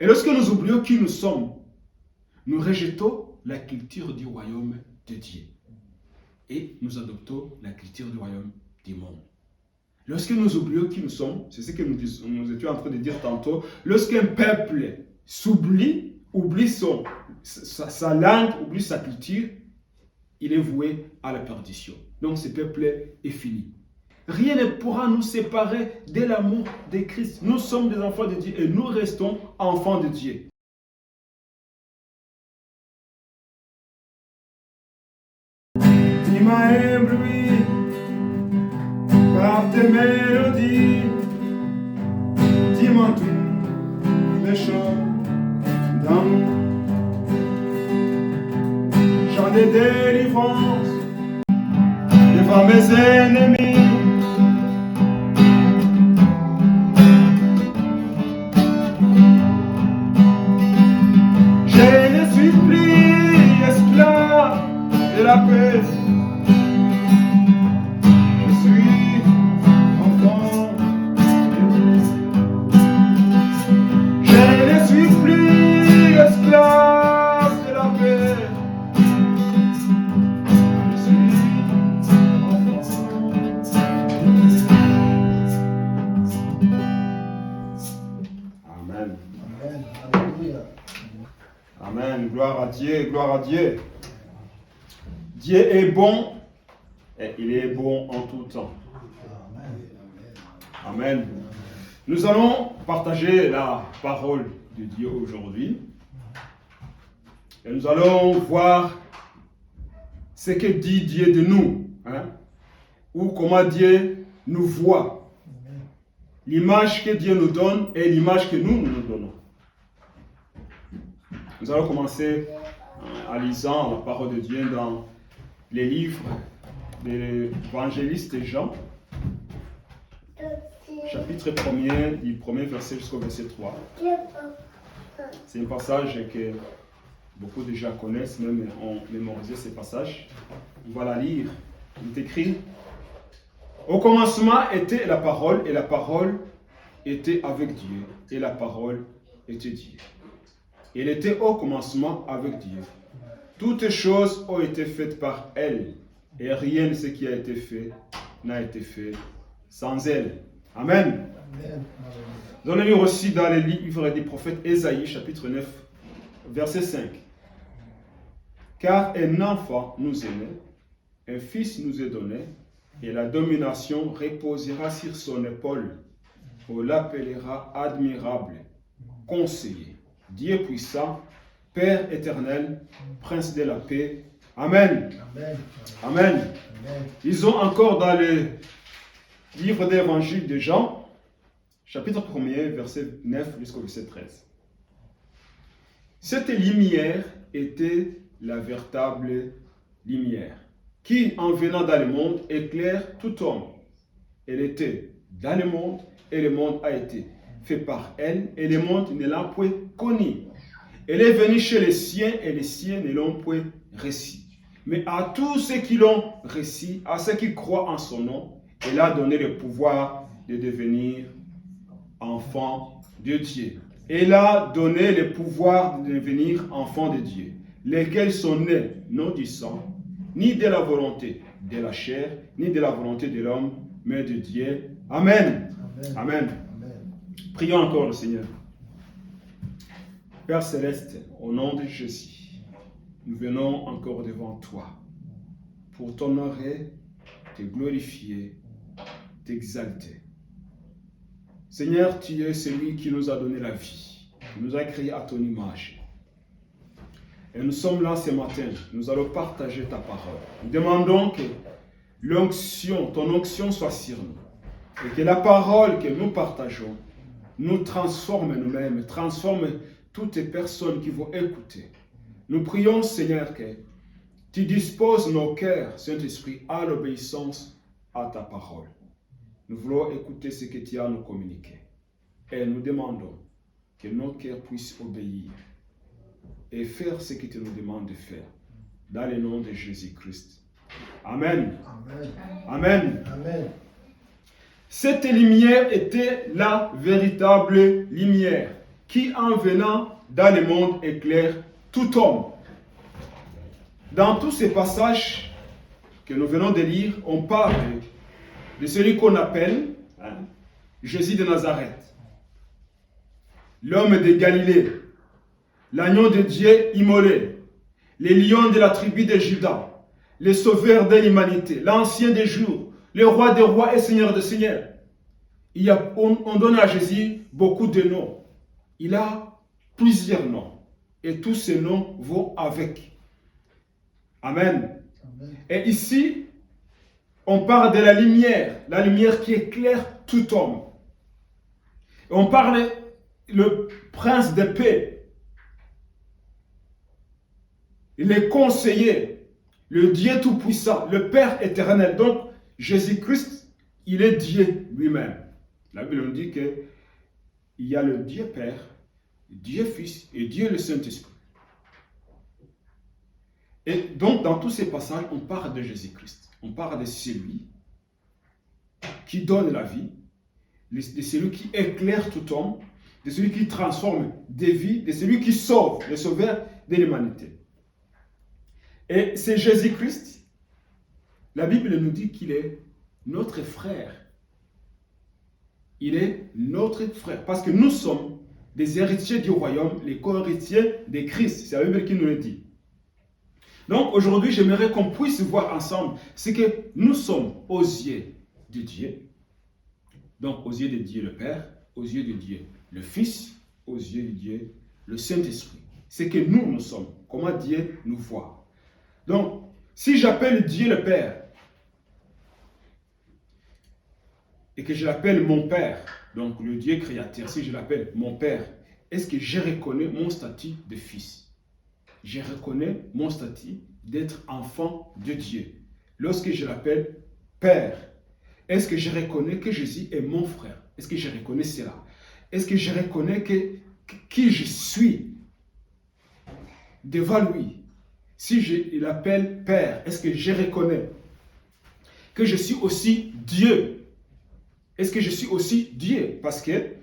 Et lorsque nous oublions qui nous sommes, nous rejetons la culture du royaume de Dieu. Et nous adoptons la culture du royaume du monde. Lorsque nous oublions qui nous sommes, c'est ce que nous étions en train de dire tantôt, lorsqu'un peuple s'oublie, oublie sa langue, oublie sa culture, il est voué à la perdition. Donc ce peuple est fini. Rien ne pourra nous séparer de l'amour de Christ. Nous sommes des enfants de Dieu et nous restons enfants de Dieu. Tu m'as ébloui par tes mélodies, tu m'entoures les chants d'amour, chants de délivrance devant mes ennemis. Je ne suis plus esclave de la paix. Amen, gloire à Dieu, gloire à Dieu. Dieu est bon et il est bon en tout temps. Amen. Nous allons partager la parole de Dieu aujourd'hui. Et nous allons voir ce que dit Dieu de nous. Ou comment Dieu nous voit. L'image que Dieu nous donne et l'image que nous donnons. Nous allons commencer en lisant la parole de Dieu dans les livres de l'évangéliste Jean, chapitre 1er, du premier verset jusqu'au verset 3. C'est un passage que beaucoup déjà connaissent, même ont mémorisé ces passages. On va la lire. Il est écrit: au commencement était la parole, et la parole était avec Dieu, et la parole était Dieu. Il était au commencement avec Dieu. Toutes choses ont été faites par elle, et rien de ce qui a été fait n'a été fait sans elle. Amen. Amen. Nous allons lire aussi dans les livres du prophète Ésaïe, chapitre 9, verset 5. Car un enfant nous est né, un fils nous est donné, et la domination reposera sur son épaule. On l'appellera admirable, conseiller, Dieu puissant, Père éternel, Prince de la paix. Amen. Amen. Amen. Amen. Lisons encore dans le livre de l'évangile de Jean, chapitre 1er, verset 9 jusqu'au verset 13. Cette lumière était la véritable lumière, qui, en venant dans le monde, éclaire tout homme. Elle était dans le monde, et le monde a été fait par elle, et le monde ne l'a point connue. Elle est venue chez les siens, et les siens ne l'ont point reçue. Mais à tous ceux qui l'ont reçue, à ceux qui croient en son nom, elle a donné le pouvoir de devenir enfants de Dieu. Elle a donné le pouvoir de devenir enfants de Dieu, lesquels sont nés non du sang, ni de la volonté de la chair, ni de la volonté de l'homme, mais de Dieu. Amen. Amen. Amen. Amen. Prions encore le Seigneur. Père Céleste, au nom de Jésus, nous venons encore devant toi pour t'honorer, te glorifier, t'exalter. Seigneur, tu es celui qui nous a donné la vie, qui nous a créés à ton image. Et nous sommes là ce matin, nous allons partager ta parole. Nous demandons que l'onction, ton onction soit sur nous. Et que la parole que nous partageons nous transforme nous-mêmes, transforme toutes les personnes qui vont écouter. Nous prions, Seigneur, que tu disposes nos cœurs, Saint-Esprit, à l'obéissance à ta parole. Nous voulons écouter ce que tu as à nous communiquer. Et nous demandons que nos cœurs puissent obéir et faire ce que tu nous demandes de faire. Dans le nom de Jésus-Christ. Amen. Amen. Amen. Amen. Cette lumière était la véritable lumière. qui en venant dans le monde éclaire tout homme. Dans tous ces passages que nous venons de lire, on parle de celui qu'on appelle Jésus de Nazareth, l'homme de Galilée, l'agneau de Dieu immolé, les lions de la tribu de Juda, le sauveur de l'humanité, l'ancien des jours, le roi des rois et seigneur des seigneurs. On donne à Jésus beaucoup de noms. Il a plusieurs noms. Et tous ces noms vont avec. Amen. Amen. Et ici, on parle de la lumière qui éclaire tout homme. Et on parle le prince de paix, le conseiller, le Dieu tout-puissant, le Père éternel. Donc, Jésus-Christ, il est Dieu lui-même. La Bible nous dit qu'il y a le Dieu Père, Dieu Fils et Dieu le Saint-Esprit. Et donc, dans tous ces passages, on parle de Jésus-Christ. On parle de celui qui donne la vie, de celui qui éclaire tout homme, de celui qui transforme des vies, de celui qui sauve, le sauveur de l'humanité. Et c'est Jésus-Christ. La Bible nous dit qu'il est notre frère. Il est notre frère. Parce que nous sommes des héritiers du royaume, les co-héritiers de Christ. C'est la Bible qui nous le dit. Donc aujourd'hui, j'aimerais qu'on puisse voir ensemble ce que nous sommes aux yeux de Dieu. Donc aux yeux de Dieu le Père, aux yeux de Dieu le Fils, aux yeux de Dieu le Saint-Esprit. C'est que nous sommes, comment Dieu nous voit. Donc, si j'appelle Dieu le Père, et que je l'appelle mon Père, donc le Dieu créateur, si je l'appelle mon Père, est-ce que je reconnais mon statut de fils? Je reconnais mon statut d'être enfant de Dieu. Lorsque je l'appelle Père, est-ce que je reconnais que Jésus est mon frère? Est-ce que je reconnais cela? Est-ce que je reconnais qui je suis devant lui? Si je l'appelle Père, est-ce que je reconnais que je suis aussi Dieu? Est-ce que je suis aussi Dieu? Parce que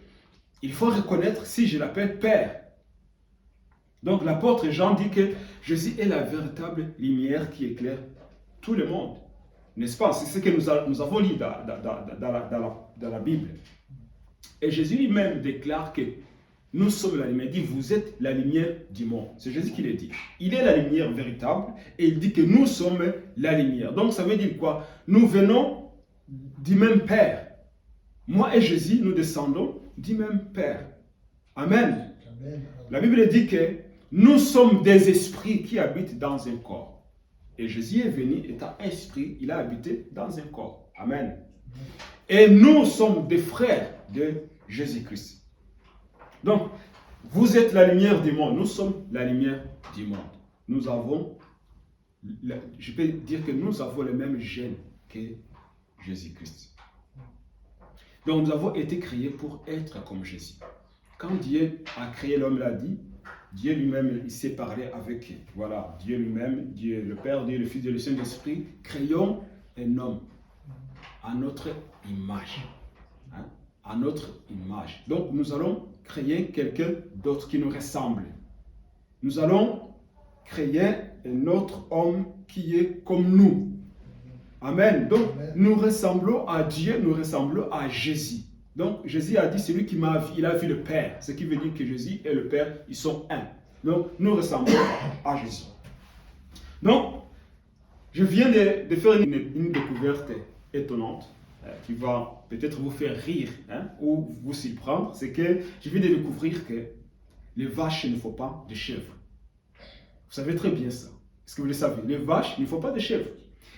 il faut reconnaître si je l'appelle Père. Donc l'apôtre Jean dit que Jésus est la véritable lumière qui éclaire tout le monde. N'est-ce pas? C'est ce que nous avons lu dans la Bible. Et Jésus lui-même déclare que nous sommes la lumière. Il dit, vous êtes la lumière du monde. C'est Jésus qui le dit. Il est la lumière véritable et il dit que nous sommes la lumière. Donc ça veut dire quoi? Nous venons du même Père. Moi et Jésus, nous descendons du même Père. Amen. Amen. La Bible dit que nous sommes des esprits qui habitent dans un corps. Et Jésus est venu, étant esprit, il a habité dans un corps. Amen. Et nous sommes des frères de Jésus-Christ. Donc, vous êtes la lumière du monde. Nous sommes la lumière du monde. Nous avons, je peux dire que nous avons le même gène que Jésus-Christ. Donc, nous avons été créés pour être comme Jésus. Quand Dieu a créé l'homme, l'a dit, Dieu lui-même, il s'est parlé avec, voilà, Dieu lui-même, Dieu le Père, Dieu le Fils, Dieu le Saint-Esprit, créons un homme à notre image. Hein? À notre image. Donc, nous allons créer quelqu'un d'autre qui nous ressemble. Nous allons créer un autre homme qui est comme nous. Amen. Donc, nous ressemblons à Dieu, nous ressemblons à Jésus. Donc, Jésus a dit, celui qui m'a vu, il a vu le Père. Ce qui veut dire que Jésus et le Père, ils sont un. Donc, nous ressemblons à Jésus. Donc, je viens de faire une découverte étonnante qui va peut-être vous faire rire ou vous surprendre. C'est que je viens de découvrir que les vaches ne font pas de chèvres. Vous savez très bien ça. Est-ce que vous le savez? Les vaches ne font pas de chèvres.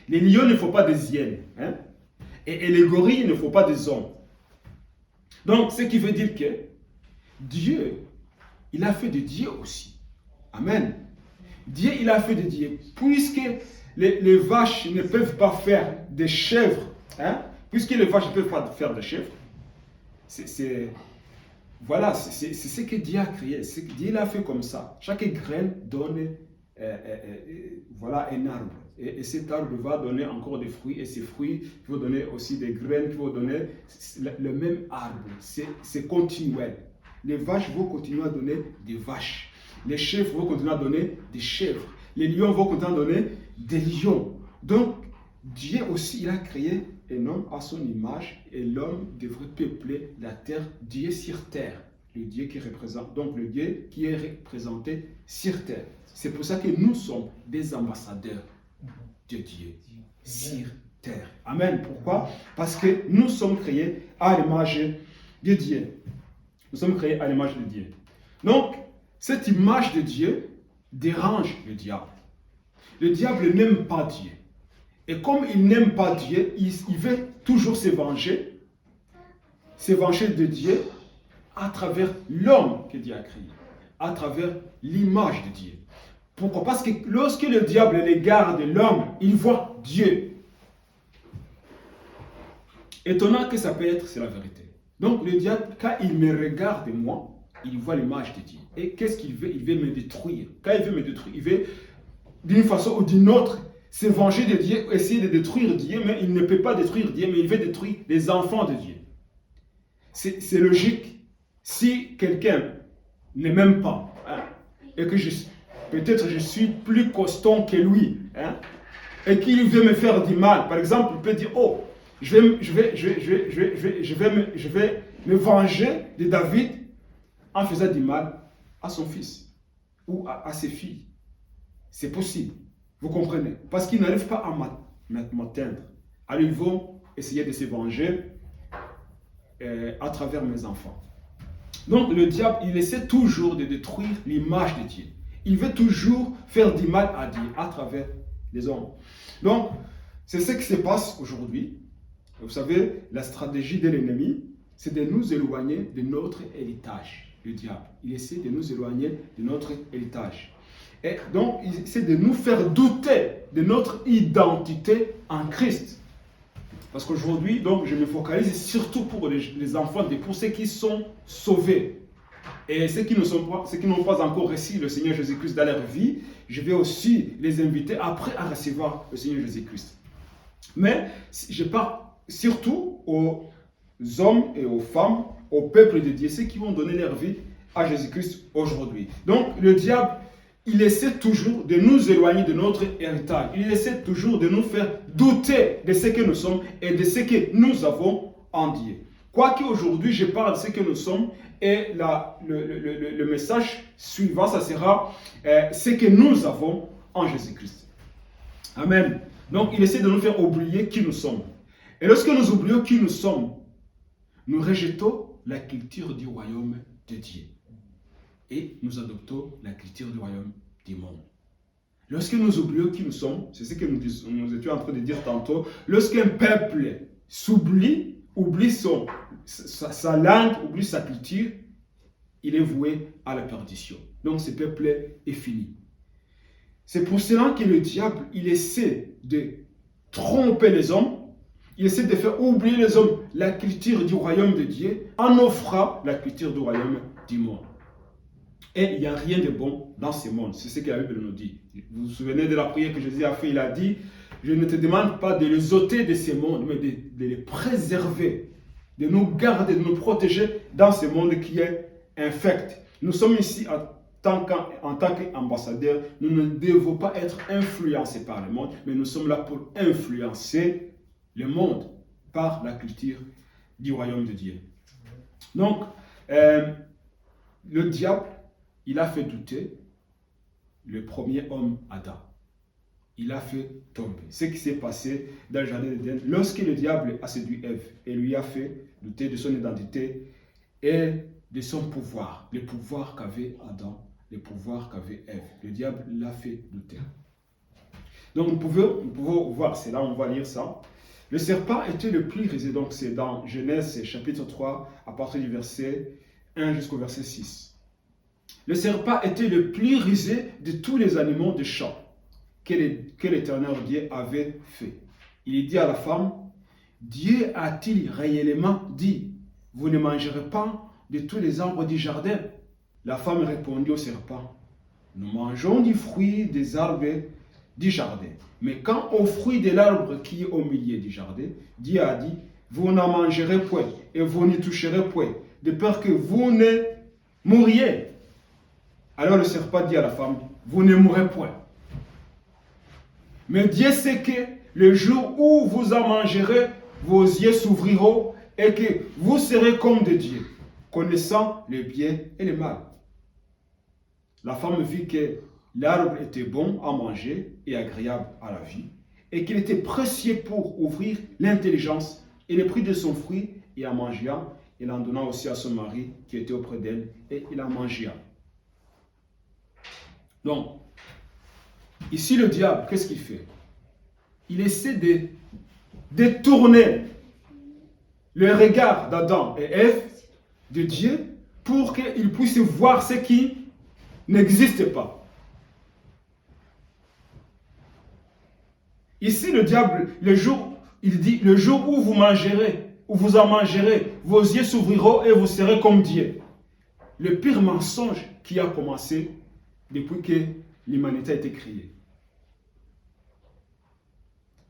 Les lions ne font pas des hyènes. Et les gorilles ne font pas des hommes. Donc, ce qui veut dire que Dieu, il a fait de Dieu aussi. Amen. Dieu, il a fait de Dieu. Puisque les vaches ne peuvent pas faire des chèvres, puisque les vaches ne peuvent pas faire des chèvres, voilà, c'est ce que Dieu a créé. Dieu l'a fait comme ça. Chaque graine donne voilà, un arbre. Et cet arbre va donner encore des fruits. Et ces fruits vont donner aussi des graines qui vont donner le même arbre. C'est continuel. Les vaches vont continuer à donner des vaches. Les chèvres vont continuer à donner des chèvres. Les lions vont continuer à donner des lions. Donc, Dieu aussi, il a créé un homme à son image et l'homme devrait peupler la terre. Dieu sur terre. Le Dieu qui représente, donc le Dieu qui est représenté sur terre. C'est pour ça que nous sommes des ambassadeurs de Dieu sur terre. Amen. Pourquoi? Parce que nous sommes créés à l'image de Dieu. Nous sommes créés à l'image de Dieu. Donc, cette image de Dieu dérange le diable. Le diable n'aime pas Dieu. Et comme il n'aime pas Dieu, il veut toujours se venger de Dieu à travers l'homme que Dieu a créé, à travers l'image de Dieu. Pourquoi? Parce que lorsque le diable regarde l'homme, il voit Dieu. Étonnant que ça peut être, c'est la vérité. Donc le diable, quand il me regarde moi, il voit l'image de Dieu. Et qu'est-ce qu'il veut? Il veut me détruire. Quand il veut me détruire, il veut d'une façon ou d'une autre se venger de Dieu, essayer de détruire Dieu, mais il ne peut pas détruire Dieu, mais il veut détruire les enfants de Dieu. C'est logique. Si quelqu'un ne m'aime pas, hein, et que peut-être je suis plus costaud que lui, hein, et qu'il veut me faire du mal, par exemple, il peut dire, oh, je vais me venger de David en faisant du mal à son fils ou à ses filles. C'est possible. Vous comprenez? Parce qu'ils n'arrivent pas à m'atteindre. Alors ils vont essayer de se venger à travers mes enfants. Donc le diable, il essaie toujours de détruire l'image de Dieu. Il veut toujours faire du mal à Dieu à travers les hommes. Donc, c'est ce qui se passe aujourd'hui. Vous savez, la stratégie de l'ennemi, c'est de nous éloigner de notre héritage. Le diable, il essaie de nous éloigner de notre héritage. Et donc, il essaie de nous faire douter de notre identité en Christ. Parce qu'aujourd'hui, donc, je me focalise surtout pour les enfants, pour ceux qui sont sauvés. Et ceux qui n'ont pas encore reçu le Seigneur Jésus-Christ dans leur vie, je vais aussi les inviter après à recevoir le Seigneur Jésus-Christ. Mais je parle surtout aux hommes et aux femmes, au peuple de Dieu, ceux qui vont donner leur vie à Jésus-Christ aujourd'hui. Donc le diable, il essaie toujours de nous éloigner de notre héritage. Il essaie toujours de nous faire douter de ce que nous sommes et de ce que nous avons en Dieu. Quoique aujourd'hui je parle de ce que nous sommes, et le message suivant, ça sera ce que nous avons en Jésus-Christ. Amen. Donc il essaie de nous faire oublier qui nous sommes. Et lorsque nous oublions qui nous sommes, nous rejetons la culture du royaume de Dieu. Et nous adoptons la culture du royaume du monde. Lorsque nous oublions qui nous sommes, c'est ce que nous étions en train de dire tantôt, lorsqu'un peuple s'oublie, oublie sa langue, oublie sa culture, il est voué à la perdition. Donc ce peuple est fini. C'est pour cela que le diable, il essaie de tromper les hommes, il essaie de faire oublier les hommes la culture du royaume de Dieu en offrant la culture du royaume du monde. Et il n'y a rien de bon dans ce monde. C'est ce que la Bible nous dit. Vous vous souvenez de la prière que Jésus a fait? Il a dit, je ne te demande pas de les ôter de ce monde, mais de les préserver, de nous garder, de nous protéger dans ce monde qui est infect. Nous sommes ici en tant qu'ambassadeurs. Nous ne devons pas être influencés par le monde, mais nous sommes là pour influencer le monde par la culture du royaume de Dieu. Donc, le diable, il a fait douter le premier homme, Adam. Il a fait tomber. Ce qui s'est passé dans le jardin d'Éden, lorsque le diable a séduit Ève et lui a fait douter de son identité et de son pouvoir, le pouvoir qu'avait Adam, le pouvoir qu'avait Ève. Le diable l'a fait douter. Donc nous pouvons voir, c'est là on va lire ça. Le serpent était le plus rusé, donc c'est dans Genèse chapitre 3, à partir du verset 1 jusqu'au verset 6. Le serpent était le plus rusé de tous les animaux de champ que l'Éternel Dieu avait fait. Il dit à la femme, Dieu a-t-il réellement dit, vous ne mangerez pas de tous les arbres du jardin? La femme répondit au serpent, nous mangeons du fruit des arbres du jardin. Mais quant au fruit de l'arbre qui est au milieu du jardin, Dieu a dit, vous n'en mangerez point et vous n'y toucherez point, de peur que vous ne mourriez. Alors le serpent dit à la femme, vous ne mourrez point. Mais Dieu sait que le jour où vous en mangerez, vos yeux s'ouvriront et que vous serez comme des dieux, connaissant le bien et le mal. La femme vit que l'arbre était bon à manger et agréable à la vie, et qu'il était précieux pour ouvrir l'intelligence, et le prit de son fruit et en mangea, il en donna aussi à son mari qui était auprès d'elle, et il en mangea. Donc, ici le diable, qu'est-ce qu'il fait? Il essaie de détourner le regard d'Adam et Ève de Dieu pour qu'ils puissent voir ce qui n'existe pas. Ici, le diable, il dit, le jour où vous mangerez, où vous en mangerez, vos yeux s'ouvriront et vous serez comme Dieu. Le pire mensonge qui a commencé depuis que l'humanité a été créée.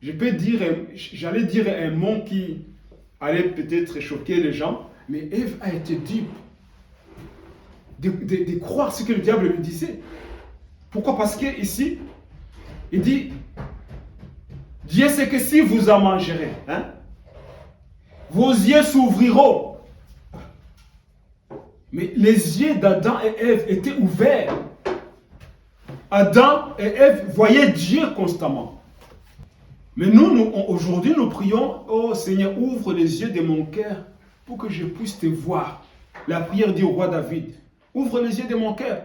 J'allais dire un mot qui allait peut-être choquer les gens, mais Ève a été dupe de croire ce que le diable lui disait. Pourquoi? Parce que ici, il dit, Dieu sait que si vous en mangerez, vos yeux s'ouvriront. Mais les yeux d'Adam et Ève étaient ouverts. Adam et Ève voyaient Dieu constamment. Mais aujourd'hui, nous prions, oh Seigneur, ouvre les yeux de mon cœur pour que je puisse te voir. La prière du roi David, ouvre les yeux de mon cœur.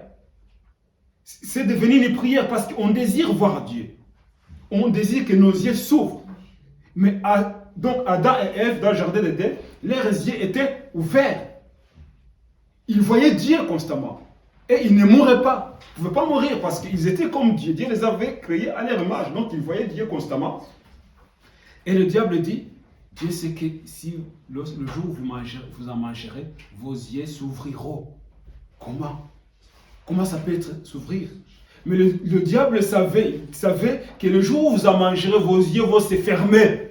C'est devenu une prière parce qu'on désire voir Dieu. On désire que nos yeux s'ouvrent. Mais donc Adam et Ève, dans le jardin d'Éden, leurs yeux étaient ouverts. Ils voyaient Dieu constamment. Et ils ne mourraient pas. Ils ne pouvaient pas mourir parce qu'ils étaient comme Dieu. Dieu les avait créés à leur image. Donc ils voyaient Dieu constamment. Et le diable dit, Dieu sait que si le jour où vous en mangerez, vos yeux s'ouvriront. Comment ça peut s'ouvrir? Mais le diable savait que le jour où vous en mangerez, vos yeux vont se fermer.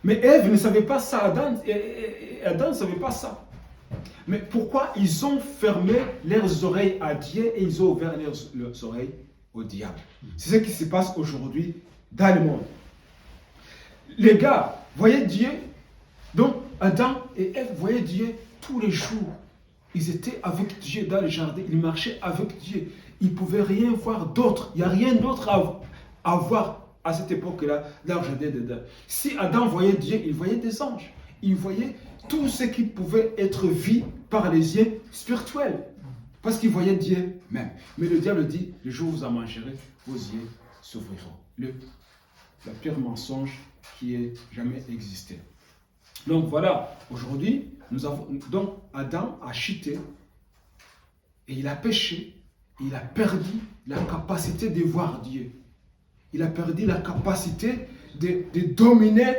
Mais Ève ne savait pas ça, Adam ne savait pas ça. Mais pourquoi ils ont fermé leurs oreilles à Dieu et ils ont ouvert leurs oreilles au diable? C'est ce qui se passe aujourd'hui dans le monde. Les gars, voyaient Dieu. Donc Adam et Ève voyaient Dieu tous les jours. Ils étaient avec Dieu dans le jardin, ils marchaient avec Dieu. Ils ne pouvaient rien voir d'autre. Il n'y a rien d'autre à voir à cette époque-là, dans le jardin d'Éden. Si Adam voyait Dieu, il voyait des anges. Il voyait tout ce qui pouvait être vu par les yeux spirituels. Parce qu'il voyait Dieu même. Mais le diable dit, le jour où vous en mangerez, vos yeux s'ouvriront. Le pire mensonge qui ait jamais existé. Donc voilà, aujourd'hui, donc Adam a chuté et il a péché. Il a perdu la capacité de voir Dieu. Il a perdu la capacité de dominer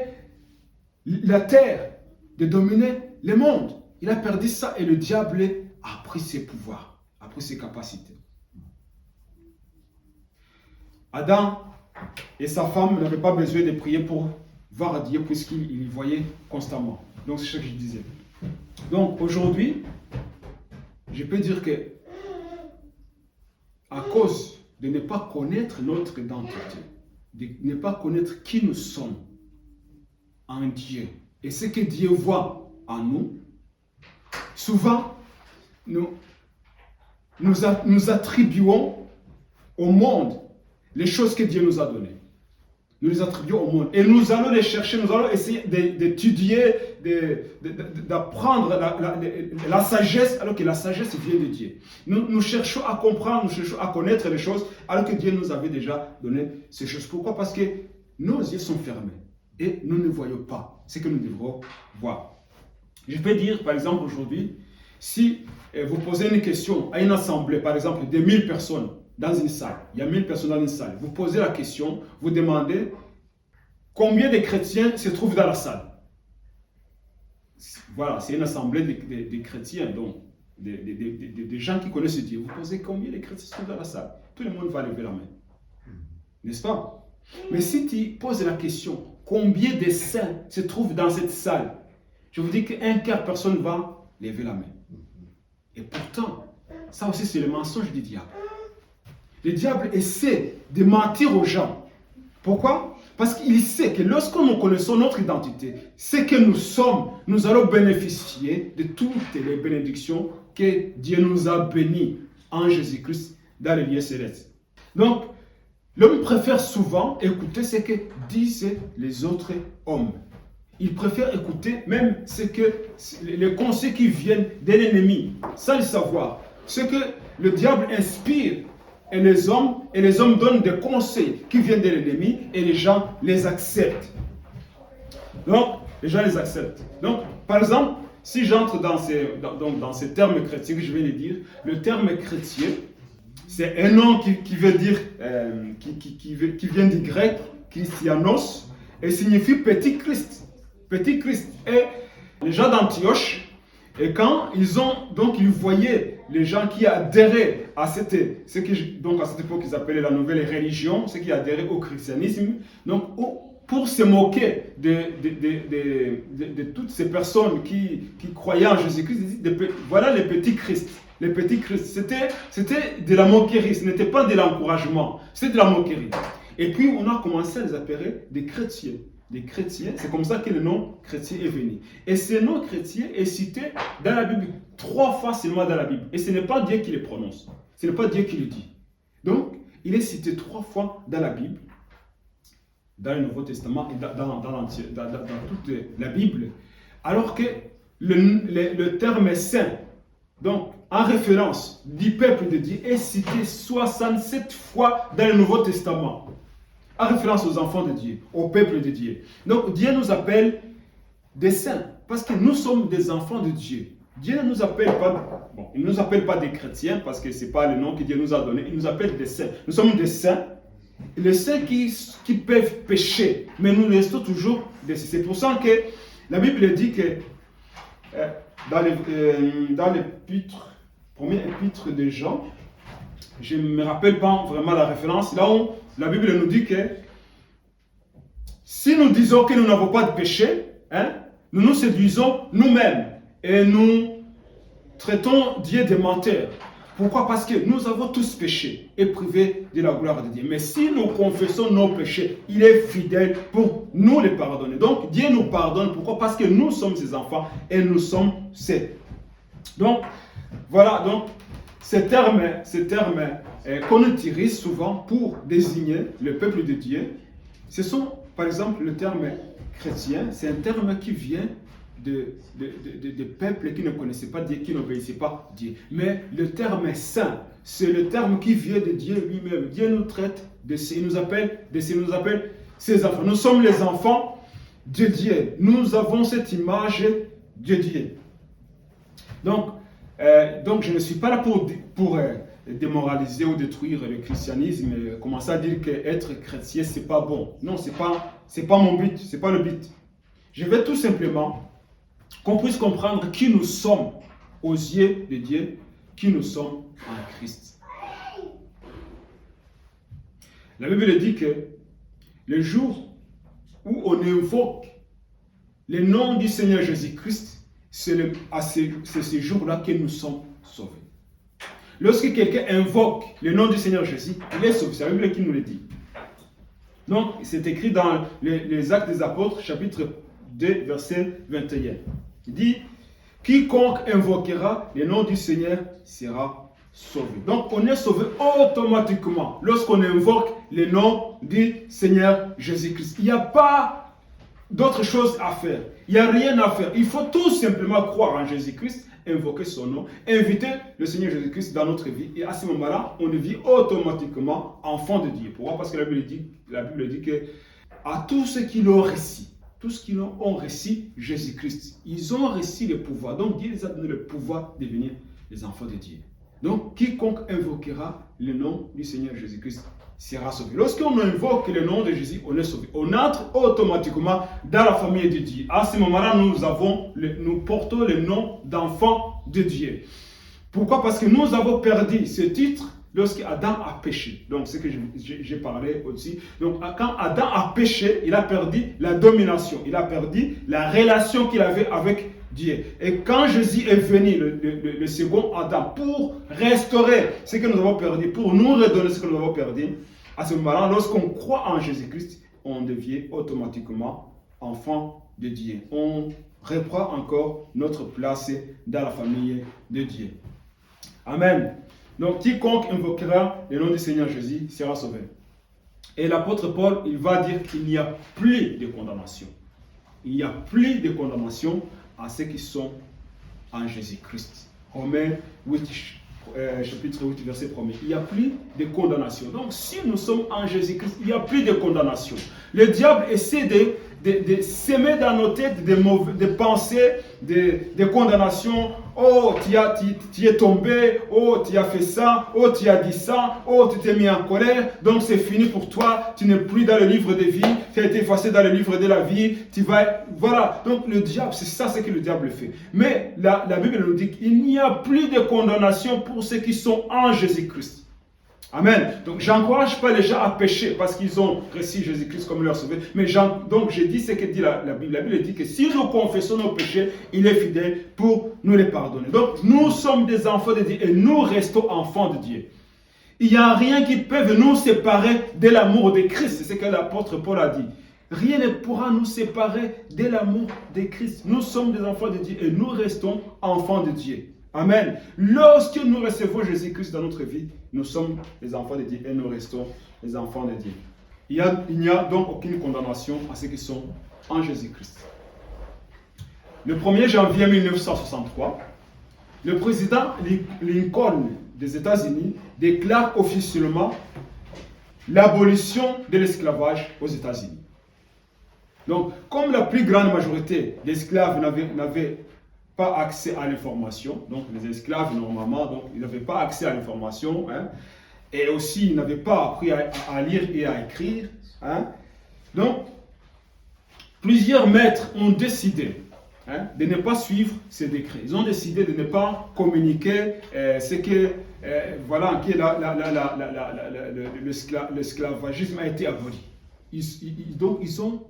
la terre, de dominer le monde. Il a perdu ça et le diable a pris ses pouvoirs, a pris ses capacités. Adam et sa femme n'avaient pas besoin de prier pour voir Dieu puisqu'ils voyaient constamment. Donc c'est ce que je disais. Donc aujourd'hui, je peux dire que à cause de ne pas connaître notre identité, de ne pas connaître qui nous sommes en Dieu et ce que Dieu voit en nous, souvent nous attribuons au monde les choses que Dieu nous a données. Nous les attribuons au monde et nous allons les chercher, nous allons essayer d'étudier, d'apprendre la sagesse, alors que la sagesse vient de Dieu. Nous cherchons à comprendre, nous cherchons à connaître les choses, alors que Dieu nous avait déjà donné ces choses. Pourquoi? Parce que nos yeux sont fermés et nous ne voyons pas ce que nous devrons voir. Je peux dire, par exemple, aujourd'hui, si vous posez une question à une assemblée, par exemple, de 1000 personnes, dans une salle, il y a 1000 personnes dans une salle. Vous posez la question, vous demandez combien de chrétiens se trouvent dans la salle. Voilà, c'est une assemblée de chrétiens, donc des gens qui connaissent Dieu. Vous posez combien de chrétiens sont dans la salle. Tout le monde va lever la main. N'est-ce pas? Mais si tu poses la question, combien de saints se trouvent dans cette salle? Je vous dis qu'un quart personne va lever la main. Et pourtant, ça aussi c'est le mensonge du diable. Le diable essaie de mentir aux gens. Pourquoi? Parce qu'il sait que lorsque nous connaissons notre identité, c'est que nous sommes, nous allons bénéficier de toutes les bénédictions que Dieu nous a bénies en Jésus-Christ dans les lieux célestes. Donc, l'homme préfère souvent écouter ce que disent les autres hommes. Il préfère écouter même les conseils qui viennent de l'ennemi, sans le savoir. Ce que le diable inspire et les hommes donnent des conseils qui viennent de l'ennemi et les gens les acceptent. Donc, les gens les acceptent. Donc, par exemple, si j'entre dans ces termes chrétiens que je vais les dire, le terme chrétien, c'est un nom qui veut dire, qui vient du grec, Christianos, et signifie petit Christ. Petit Christ. Et les gens d'Antioche, et quand ils voyaient les gens qui adhéraient à à cette époque ils appelaient la nouvelle religion, ceux qui adhéraient au christianisme, donc pour se moquer de toutes ces personnes qui croyaient en Jésus-Christ, voilà les petits Christ. Les petits Christ, c'était de la moquerie, ce n'était pas de l'encouragement, c'était de la moquerie. Et puis on a commencé à les appeler des chrétiens. Des chrétiens, c'est comme ça que le nom chrétien est venu. Et ce nom chrétien est cité dans la Bible 3 fois seulement dans la Bible. Et ce n'est pas Dieu qui le prononce, ce n'est pas Dieu qui le dit. Donc, il est cité 3 fois dans la Bible, dans le Nouveau Testament et dans toute la Bible, alors que le terme saint, donc en référence du peuple de Dieu, est cité 67 fois dans le Nouveau Testament. En référence aux enfants de Dieu, au peuple de Dieu. Donc Dieu nous appelle des saints, parce que nous sommes des enfants de Dieu. Dieu ne nous appelle pas, il ne nous appelle pas des chrétiens, parce que ce n'est pas le nom que Dieu nous a donné, il nous appelle des saints. Nous sommes des saints, les saints qui peuvent pécher, mais nous restons toujours des saints. C'est pour ça que la Bible dit que dans l'épître, premier épître de Jean, je ne me rappelle pas vraiment la référence, là où la Bible nous dit que si nous disons que nous n'avons pas de péché, nous nous séduisons nous-mêmes et nous traitons Dieu de menteur. Pourquoi? Parce que nous avons tous péché et privés de la gloire de Dieu. Mais si nous confessons nos péchés, il est fidèle pour nous les pardonner. Donc Dieu nous pardonne. Pourquoi? Parce que nous sommes ses enfants et nous sommes ses. Donc voilà, donc ces termes qu'on utilise souvent pour désigner le peuple de Dieu, ce sont par exemple le terme chrétien, c'est un terme qui vient de peuples qui ne connaissaient pas Dieu, qui n'obéissaient pas Dieu. Mais le terme saint, c'est le terme qui vient de Dieu lui-même. Dieu nous traite il nous appelle ses enfants. Nous sommes les enfants de Dieu. Nous avons cette image de Dieu. Donc je ne suis pas là pour démoraliser ou détruire le christianisme, commencer à dire qu'être chrétien, c'est pas bon. Non, c'est pas mon but, c'est pas le but. Je veux tout simplement qu'on puisse comprendre qui nous sommes aux yeux de Dieu, qui nous sommes en Christ. La Bible dit que le jour où on invoque le nom du Seigneur Jésus-Christ, c'est ce jour-là que nous sommes sauvés. Lorsque quelqu'un invoque le nom du Seigneur Jésus, il est sauvé. C'est la Bible qui nous le dit. Donc, c'est écrit dans les Actes des Apôtres, chapitre 2, verset 21. Il dit, « Quiconque invoquera le nom du Seigneur sera sauvé. » Donc, on est sauvé automatiquement lorsqu'on invoque le nom du Seigneur Jésus-Christ. Il n'y a pas d'autre chose à faire. Il n'y a rien à faire. Il faut tout simplement croire en Jésus-Christ, invoquer son nom, inviter le Seigneur Jésus-Christ dans notre vie. Et à ce moment-là, on devient automatiquement enfant de Dieu. Pourquoi? Parce que la Bible dit que à tous ceux qui l'ont reçu, tous ceux qui ont reçu Jésus-Christ, ils ont reçu le pouvoir. Donc Dieu les a donné le pouvoir de devenir les enfants de Dieu. Donc quiconque invoquera le nom du Seigneur Jésus-Christ sera sauvé. Lorsqu'on invoque le nom de Jésus, on est sauvé. On entre automatiquement dans la famille de Dieu. À ce moment-là, nous portons le nom d'enfant de Dieu. Pourquoi? Parce que nous avons perdu ce titre lorsque Adam a péché, donc ce que j'ai parlé aussi, donc quand Adam a péché, il a perdu la domination, il a perdu la relation qu'il avait avec Dieu. Et quand Jésus est venu, le second Adam, pour restaurer ce que nous avons perdu, pour nous redonner ce que nous avons perdu, à ce moment-là, lorsqu'on croit en Jésus-Christ, on devient automatiquement enfant de Dieu. On reprend encore notre place dans la famille de Dieu. Amen. Donc, quiconque invoquera le nom du Seigneur Jésus sera sauvé. Et l'apôtre Paul, il va dire qu'il n'y a plus de condamnation. Il n'y a plus de condamnation à ceux qui sont en Jésus-Christ. Romains 8, chapitre 8, verset 1er. Il n'y a plus de condamnation. Donc, si nous sommes en Jésus-Christ, il n'y a plus de condamnation. Le diable essaie de s'aimer dans nos têtes des pensées, de condamnation. Oh, tu es tombé. Oh, tu as fait ça. Oh, tu as dit ça. Oh, tu t'es mis en colère. Donc, c'est fini pour toi. Tu n'es plus dans le livre de vie. Tu as été effacé dans le livre de la vie. Tu vas... Voilà. Donc, le diable, c'est ça ce que le diable fait. Mais la Bible nous dit qu'il n'y a plus de condamnation pour ceux qui sont en Jésus-Christ. Amen. Donc, j'encourage pas les gens à pécher parce qu'ils ont reçu Jésus-Christ comme leur sauveur. Mais donc, je dis ce que dit la Bible. La Bible dit que si nous confessons nos péchés, il est fidèle pour nous les pardonner. Donc, nous sommes des enfants de Dieu et nous restons enfants de Dieu. Il n'y a rien qui peut nous séparer de l'amour de Christ. C'est ce que l'apôtre Paul a dit. Rien ne pourra nous séparer de l'amour de Christ. Nous sommes des enfants de Dieu et nous restons enfants de Dieu. Amen. Lorsque nous recevons Jésus-Christ dans notre vie, nous sommes les enfants de Dieu et nous restons les enfants de Dieu. Il n'y a donc aucune condamnation à ceux qui sont en Jésus-Christ. Le 1er janvier 1963, le président Lincoln des États-Unis déclare officiellement l'abolition de l'esclavage aux États-Unis. Donc, comme la plus grande majorité d'esclaves n'avaient pas accès à l'information, donc les esclaves normalement, donc ils n'avaient pas accès à l'information, hein, et aussi ils n'avaient pas appris à lire et à écrire, hein. Donc plusieurs maîtres ont décidé de ne pas suivre ces décrets. Ils ont décidé de ne pas communiquer ce que voilà, que l'esclavagisme a été aboli. Donc ils ont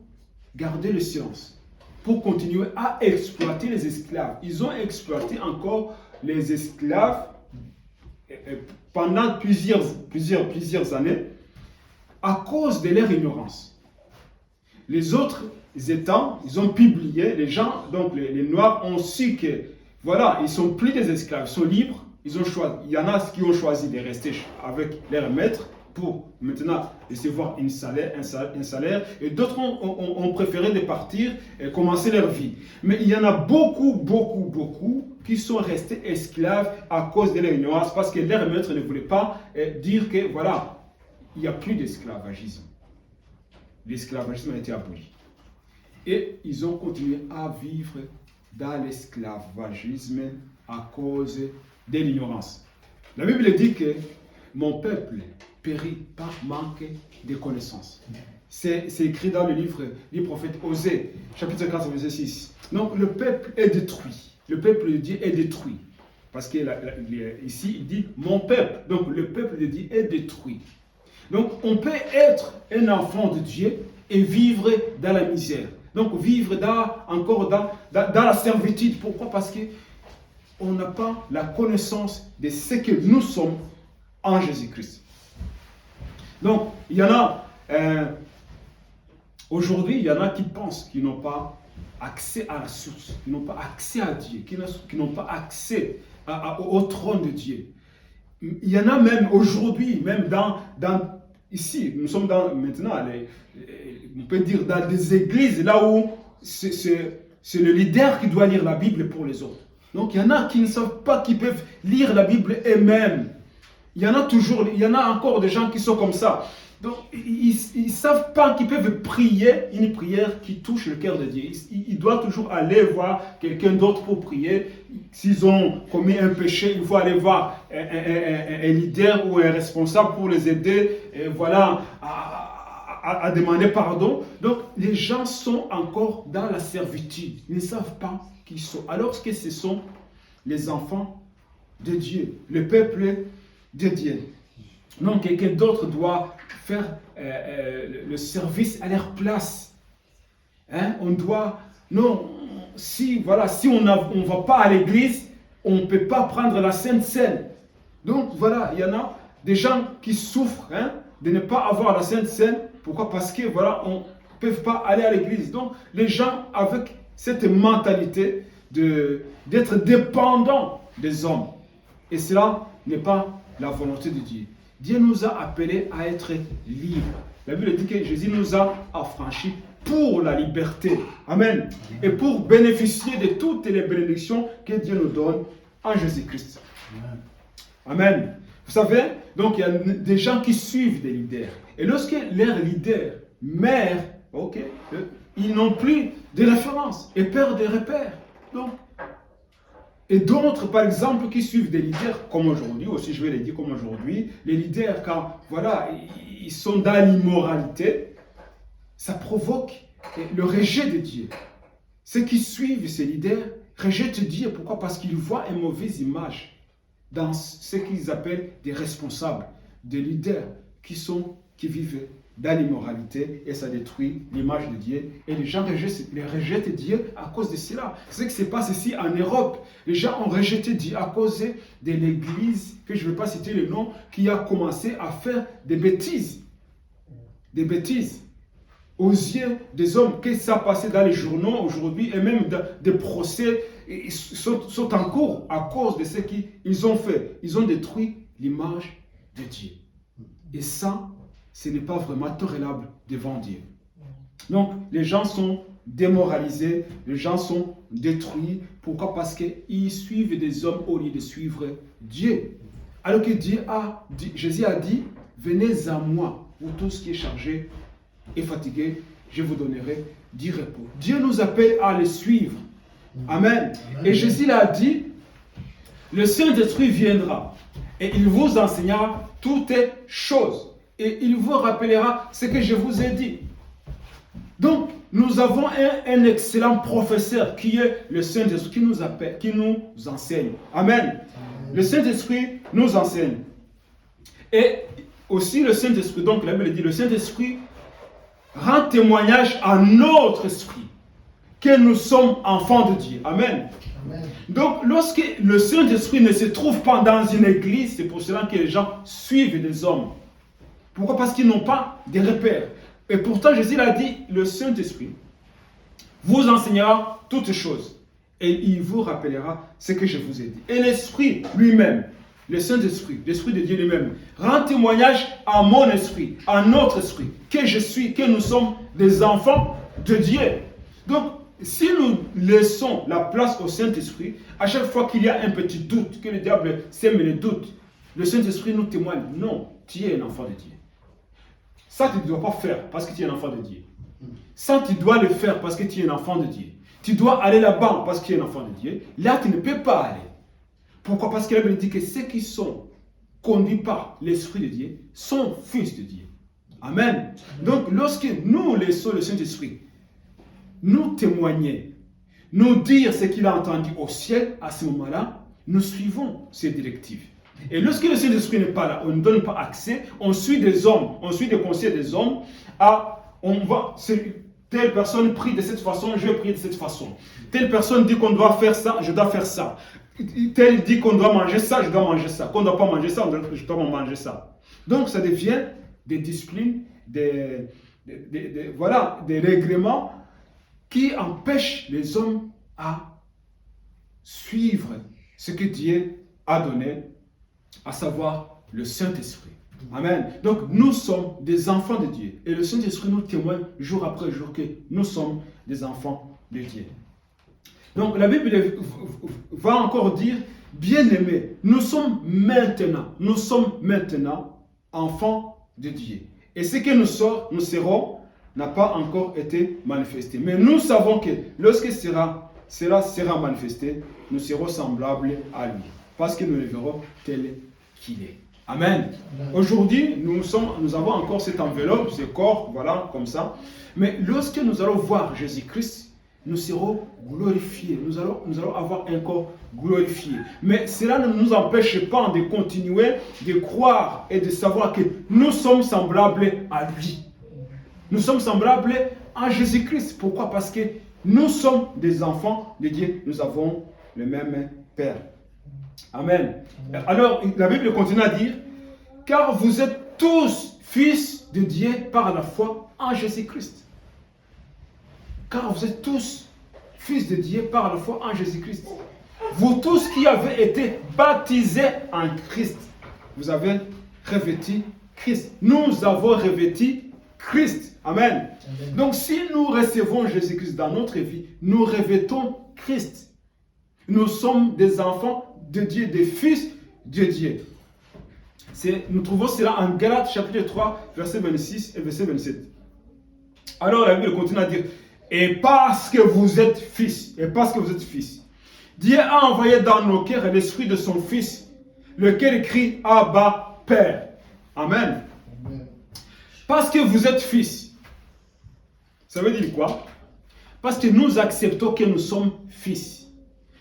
gardé le silence pour continuer à exploiter les esclaves. Ils ont exploité encore les esclaves pendant plusieurs années à cause de leur ignorance. Les autres États, ils ont publié, les gens, donc les Noirs ont su que, voilà, ils ne sont plus des esclaves, ils sont libres. Ils ont choisi, il y en a qui ont choisi de rester avec leur maître pour maintenant recevoir un salaire, et d'autres ont préféré de partir et commencer leur vie. Mais il y en a beaucoup qui sont restés esclaves à cause de leur ignorance, parce que leur maître ne voulait pas dire que voilà, il n'y a plus d'esclavagisme. L'esclavagisme a été aboli. Et ils ont continué à vivre dans l'esclavagisme à cause de l'ignorance. La Bible dit que mon peuple périt par manque de connaissances. C'est écrit dans le livre du prophète Osée, chapitre 4, verset 6. Donc le peuple est détruit. Le peuple de Dieu est détruit. Parce que ici, il dit mon peuple. Donc le peuple de Dieu est détruit. Donc on peut être un enfant de Dieu et vivre dans la misère. Donc vivre encore dans la servitude. Pourquoi? Parce qu'on n'a pas la connaissance de ce que nous sommes en Jésus-Christ. Donc, il y en a, aujourd'hui, il y en a qui pensent qu'ils n'ont pas accès à la source, qui n'ont pas accès à Dieu, qui n'ont pas accès au trône de Dieu. Il y en a même aujourd'hui, même ici, nous sommes maintenant, on peut dire dans des églises, là où c'est le leader qui doit lire la Bible pour les autres. Donc, il y en a qui ne savent pas qu'ils peuvent lire la Bible eux-mêmes. Il y en a encore des gens qui sont comme ça. Donc, ils ne savent pas qu'ils peuvent prier une prière qui touche le cœur de Dieu. Ils doivent toujours aller voir quelqu'un d'autre pour prier. S'ils ont commis un péché, il faut aller voir un leader ou un responsable pour les aider, et voilà, à demander pardon. Donc, les gens sont encore dans la servitude. Ils ne savent pas qui ils sont. Alors que ce sont les enfants de Dieu, le peuple de Dieu. Non, quelqu'un d'autre doit faire le service à leur place. Hein? On doit... Non, si on ne va pas à l'église, on ne peut pas prendre la Sainte Seine. Donc voilà, il y en a des gens qui souffrent de ne pas avoir la Sainte Seine. Pourquoi? Parce que voilà, on ne peut pas aller à l'église. Donc les gens avec cette mentalité d'être dépendants des hommes. Et cela n'est pas la volonté de Dieu. Dieu nous a appelés à être libres. La Bible dit que Jésus nous a affranchis pour la liberté. Amen. Et pour bénéficier de toutes les bénédictions que Dieu nous donne en Jésus-Christ. Amen. Vous savez, donc il y a des gens qui suivent des leaders. Et lorsque leurs leaders meurent, ils n'ont plus de référence et perdent des repères. Donc, et d'autres, par exemple, qui suivent des leaders comme aujourd'hui, aussi je vais les dire comme aujourd'hui, les leaders, quand voilà, ils sont dans l'immoralité, ça provoque le rejet de Dieu. Ceux qui suivent ces leaders rejettent Dieu. Pourquoi? Parce qu'ils voient une mauvaise image dans ce qu'ils appellent des responsables, des leaders qui vivent dans l'immoralité, et ça détruit l'image de Dieu. Et les gens rejettent Dieu à cause de cela. C'est ce qui se passe ici en Europe. Les gens ont rejeté Dieu à cause de l'église, que je ne vais pas citer le nom, qui a commencé à faire des bêtises. Des bêtises aux yeux des hommes. Que ça passait dans les journaux aujourd'hui, et même des procès sont en cours à cause de ce qu'ils ont fait. Ils ont détruit l'image de Dieu. Et ça, ce n'est pas vraiment tolérable devant Dieu. Donc, les gens sont démoralisés, les gens sont détruits. Pourquoi? Parce qu'ils suivent des hommes au lieu de suivre Dieu. Alors que Jésus a dit, venez à moi, vous tous qui êtes chargés et fatigués, je vous donnerai du repos. Dieu nous appelle à le suivre. Amen. Et Jésus l'a dit, le Saint-Esprit viendra et il vous enseignera toutes choses. Et il vous rappellera ce que je vous ai dit. Donc, nous avons un excellent professeur qui est le Saint-Esprit, qui nous appelle, qui nous enseigne. Amen. Le Saint-Esprit nous enseigne. Et aussi le Saint-Esprit, donc la Bible dit, le Saint-Esprit rend témoignage à notre esprit que nous sommes enfants de Dieu. Amen. Amen. Donc, lorsque le Saint-Esprit ne se trouve pas dans une église, c'est pour cela que les gens suivent des hommes. Pourquoi? Parce qu'ils n'ont pas de repères. Et pourtant, Jésus a dit, le Saint-Esprit vous enseignera toutes choses. Et il vous rappellera ce que je vous ai dit. Et l'Esprit lui-même, le Saint-Esprit, l'Esprit de Dieu lui-même, rend témoignage à mon esprit, à notre esprit, que nous sommes des enfants de Dieu. Donc, si nous laissons la place au Saint-Esprit, à chaque fois qu'il y a un petit doute, que le diable sème le doute, le Saint-Esprit nous témoigne, non, tu es un enfant de Dieu. Ça, tu ne dois pas faire parce que tu es un enfant de Dieu. Ça, tu dois le faire parce que tu es un enfant de Dieu. Tu dois aller là-bas parce que tu es un enfant de Dieu. Là, tu ne peux pas aller. Pourquoi? Parce que la Bible dit que ceux qui sont conduits par l'Esprit de Dieu sont fils de Dieu. Amen. Donc, lorsque nous laissons le Saint-Esprit nous témoigner, nous dire ce qu'il a entendu au ciel, à ce moment-là, nous suivons ses directives. Et lorsque le Saint-Esprit n'est pas là, on ne donne pas accès, on suit des hommes, on suit des conseils des hommes, telle personne prie de cette façon, je prie de cette façon. Telle personne dit qu'on doit faire ça, je dois faire ça. Tel dit qu'on doit manger ça, je dois manger ça. Qu'on ne doit pas manger ça, je dois manger ça. Donc ça devient des disciplines, des règlements qui empêchent les hommes à suivre ce que Dieu a donné, à savoir le Saint-Esprit. Amen. Donc nous sommes des enfants de Dieu. Et le Saint-Esprit nous témoigne jour après jour que nous sommes des enfants de Dieu. Donc la Bible va encore dire, bien-aimés, nous sommes maintenant enfants de Dieu. Et ce que nous serons n'a pas encore été manifesté. Mais nous savons que lorsque cela sera manifesté, nous serons semblables à lui. Parce que nous le verrons tel qu'il est. Amen. Aujourd'hui, nous avons encore cette enveloppe, ce corps, voilà, comme ça. Mais lorsque nous allons voir Jésus-Christ, nous serons glorifiés. Nous allons avoir un corps glorifié. Mais cela ne nous empêche pas de continuer de croire et de savoir que nous sommes semblables à lui. Nous sommes semblables à Jésus-Christ. Pourquoi? Parce que nous sommes des enfants de Dieu. Nous avons le même Père. Amen. Alors, la Bible continue à dire, car vous êtes tous fils de Dieu par la foi en Jésus-Christ. Car vous êtes tous fils de Dieu par la foi en Jésus-Christ. Vous tous qui avez été baptisés en Christ, vous avez revêtu Christ. Nous avons revêtu Christ. Amen. Amen. Donc si nous recevons Jésus-Christ dans notre vie, nous revêtons Christ. Nous sommes des enfants de Dieu, des fils de Dieu. Nous trouvons cela en Galates chapitre 3, verset 26 et verset 27. Alors la Bible continue à dire, et parce que vous êtes fils, Dieu a envoyé dans nos cœurs l'esprit de son Fils, lequel crie Abba, Père. Amen. Amen. Parce que vous êtes fils. Ça veut dire quoi? Parce que nous acceptons que nous sommes fils.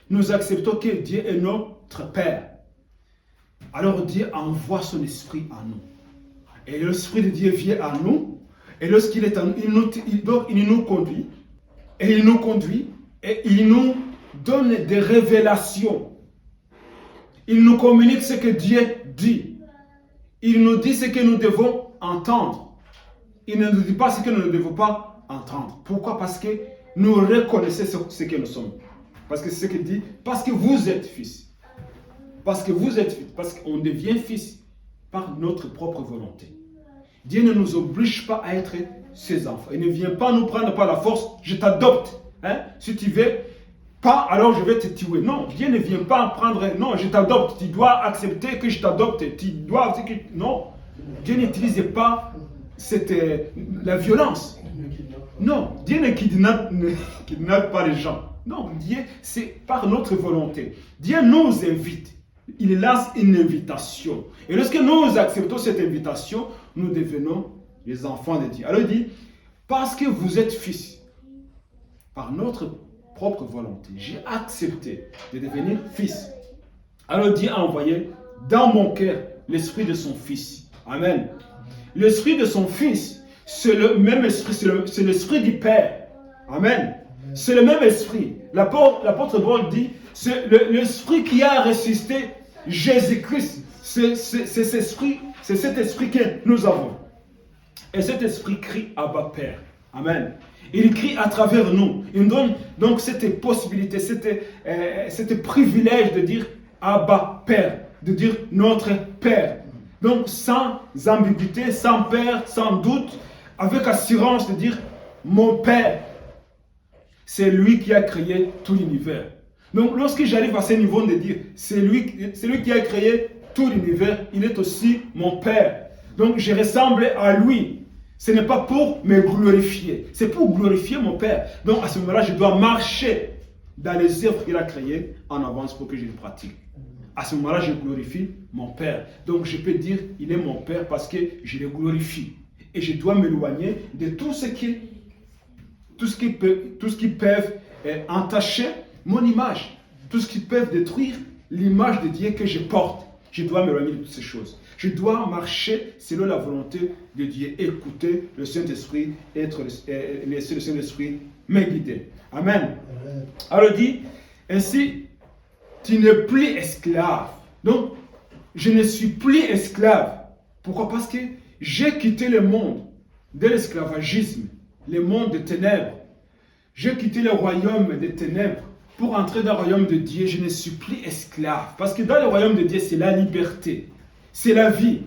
Nous acceptons que Dieu est notre Père. Alors Dieu envoie son esprit à nous. Et l'esprit de Dieu vient à nous. Et lorsqu'il est en nous, il nous conduit. Et il nous conduit. Et il nous donne des révélations. Il nous communique ce que Dieu dit. Il nous dit ce que nous devons entendre. Il ne nous dit pas ce que nous ne devons pas entendre. Pourquoi? Parce que nous reconnaissons ce que nous sommes. Parce que c'est ce qu'il dit. Parce que vous êtes fils. Parce que vous êtes fils. Parce qu'on devient fils par notre propre volonté. Dieu ne nous oblige pas à être ses enfants. Il ne vient pas nous prendre par la force. Je t'adopte. Hein? Si tu veux pas, alors je vais te tuer. Non, Dieu ne vient pas prendre. Non, je t'adopte. Tu dois accepter que je t'adopte. Tu dois. Non. Dieu n'utilise pas la violence. Non, Dieu ne kidnappe pas les gens. Non, Dieu, c'est par notre volonté. Dieu nous invite. Il lance une invitation. Et lorsque nous acceptons cette invitation, nous devenons les enfants de Dieu. Alors il dit, parce que vous êtes fils, par notre propre volonté, j'ai accepté de devenir fils. Alors Dieu a envoyé dans mon cœur l'esprit de son fils. Amen. L'esprit de son fils, c'est le même esprit, c'est l'esprit du Père. Amen. C'est le même esprit. L'apôtre Paul dit, c'est l'esprit qui a ressuscité Jésus-Christ. C'est cet esprit que nous avons. Et cet esprit crie Abba Père. Amen. Il crie à travers nous. Il nous donne donc cette possibilité, cet privilège de dire Abba Père, de dire notre Père. Donc sans ambiguïté, sans peur, sans doute, avec assurance de dire mon Père. C'est lui qui a créé tout l'univers. Donc lorsque j'arrive à ce niveau de dire c'est lui qui a créé tout l'univers, il est aussi mon Père. Donc je ressemble à lui. Ce n'est pas pour me glorifier, c'est pour glorifier mon Père. Donc à ce moment-là, je dois marcher dans les œuvres qu'il a créées en avance pour que je les pratique. À ce moment-là, je glorifie mon Père. Donc je peux dire il est mon Père parce que je le glorifie. Et je dois m'éloigner de tout ce qui peut entacher mon image, tout ce qui peut détruire l'image de Dieu que je porte. Je dois m'éloigner de toutes ces choses. Je dois marcher selon la volonté de Dieu, écouter le Saint-Esprit, laisser le Saint-Esprit me guider. Amen. Alors il dit, ainsi, tu n'es plus esclave. Donc, je ne suis plus esclave. Pourquoi? Parce que j'ai quitté le monde de l'esclavagisme, le monde des ténèbres. J'ai quitté le royaume des ténèbres pour entrer dans le royaume de Dieu. Je ne suis plus esclave. Parce que dans le royaume de Dieu, c'est la liberté. C'est la vie.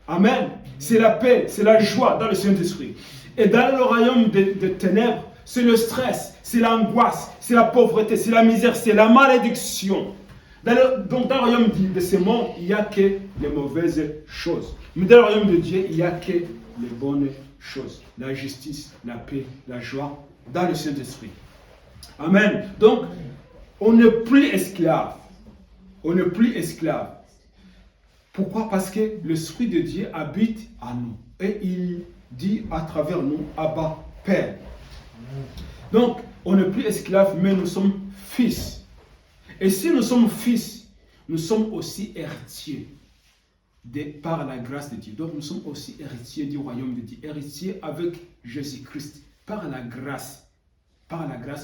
Amen. C'est la paix, c'est la joie dans le Saint-Esprit. Et dans le royaume des ténèbres, c'est le stress, c'est l'angoisse, c'est la pauvreté, c'est la misère, c'est la malédiction. Donc dans le royaume de ce monde, il n'y a que les mauvaises choses. Mais dans le royaume de Dieu, il n'y a que les bonnes choses. La justice, la paix, la joie dans le Saint-Esprit. Amen. Donc, on n'est plus esclave. On n'est plus esclave. Pourquoi? Parce que l'Esprit de Dieu habite en nous. Et il dit à travers nous, Abba, Père. Donc, On n'est plus esclaves, mais nous sommes fils. Et si nous sommes fils, nous sommes aussi héritiers par la grâce de Dieu. Donc nous sommes aussi héritiers du royaume de Dieu, héritiers avec Jésus-Christ. Par la grâce,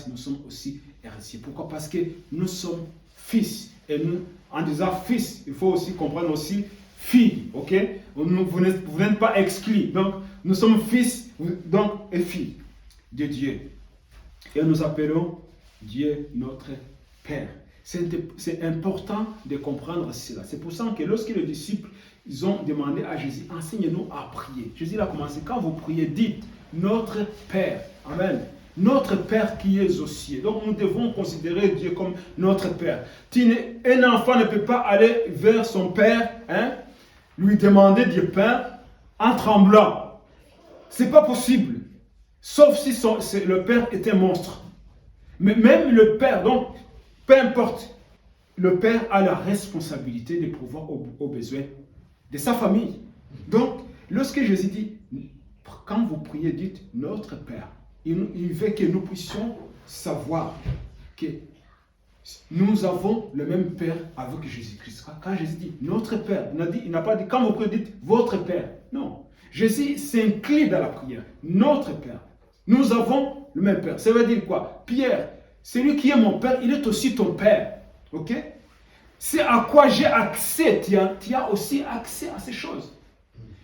nous sommes aussi héritiers. Pourquoi? Parce que nous sommes fils. Et nous, en disant fils, il faut aussi comprendre aussi fille. Ok? Vous n'êtes pas exclus. Donc nous sommes fils donc, et filles de Dieu. Et nous appelons Dieu notre Père. C'est important de comprendre cela. C'est pour ça que lorsque les disciples ils ont demandé à Jésus, enseigne-nous à prier. Jésus a commencé, quand vous priez, dites notre Père. Amen. Notre Père qui est aux cieux. Donc nous devons considérer Dieu comme notre Père. Un enfant ne peut pas aller vers son Père, lui demander du pain en tremblant. C'est pas possible. Sauf si le Père est un monstre. Mais même le Père, donc, peu importe, le Père a la responsabilité de pouvoir aux besoins de sa famille. Donc, lorsque Jésus dit, quand vous priez, dites notre Père, il veut que nous puissions savoir que nous avons le même Père avec Jésus-Christ. Quand Jésus dit notre Père, il n'a pas dit quand vous priez, dites votre Père. Non. Jésus s'incline dans la prière. Notre Père. Nous avons le même Père. Ça veut dire quoi? Pierre, celui qui est mon Père, il est aussi ton Père. Ok? C'est à quoi j'ai accès. Tu as aussi accès à ces choses.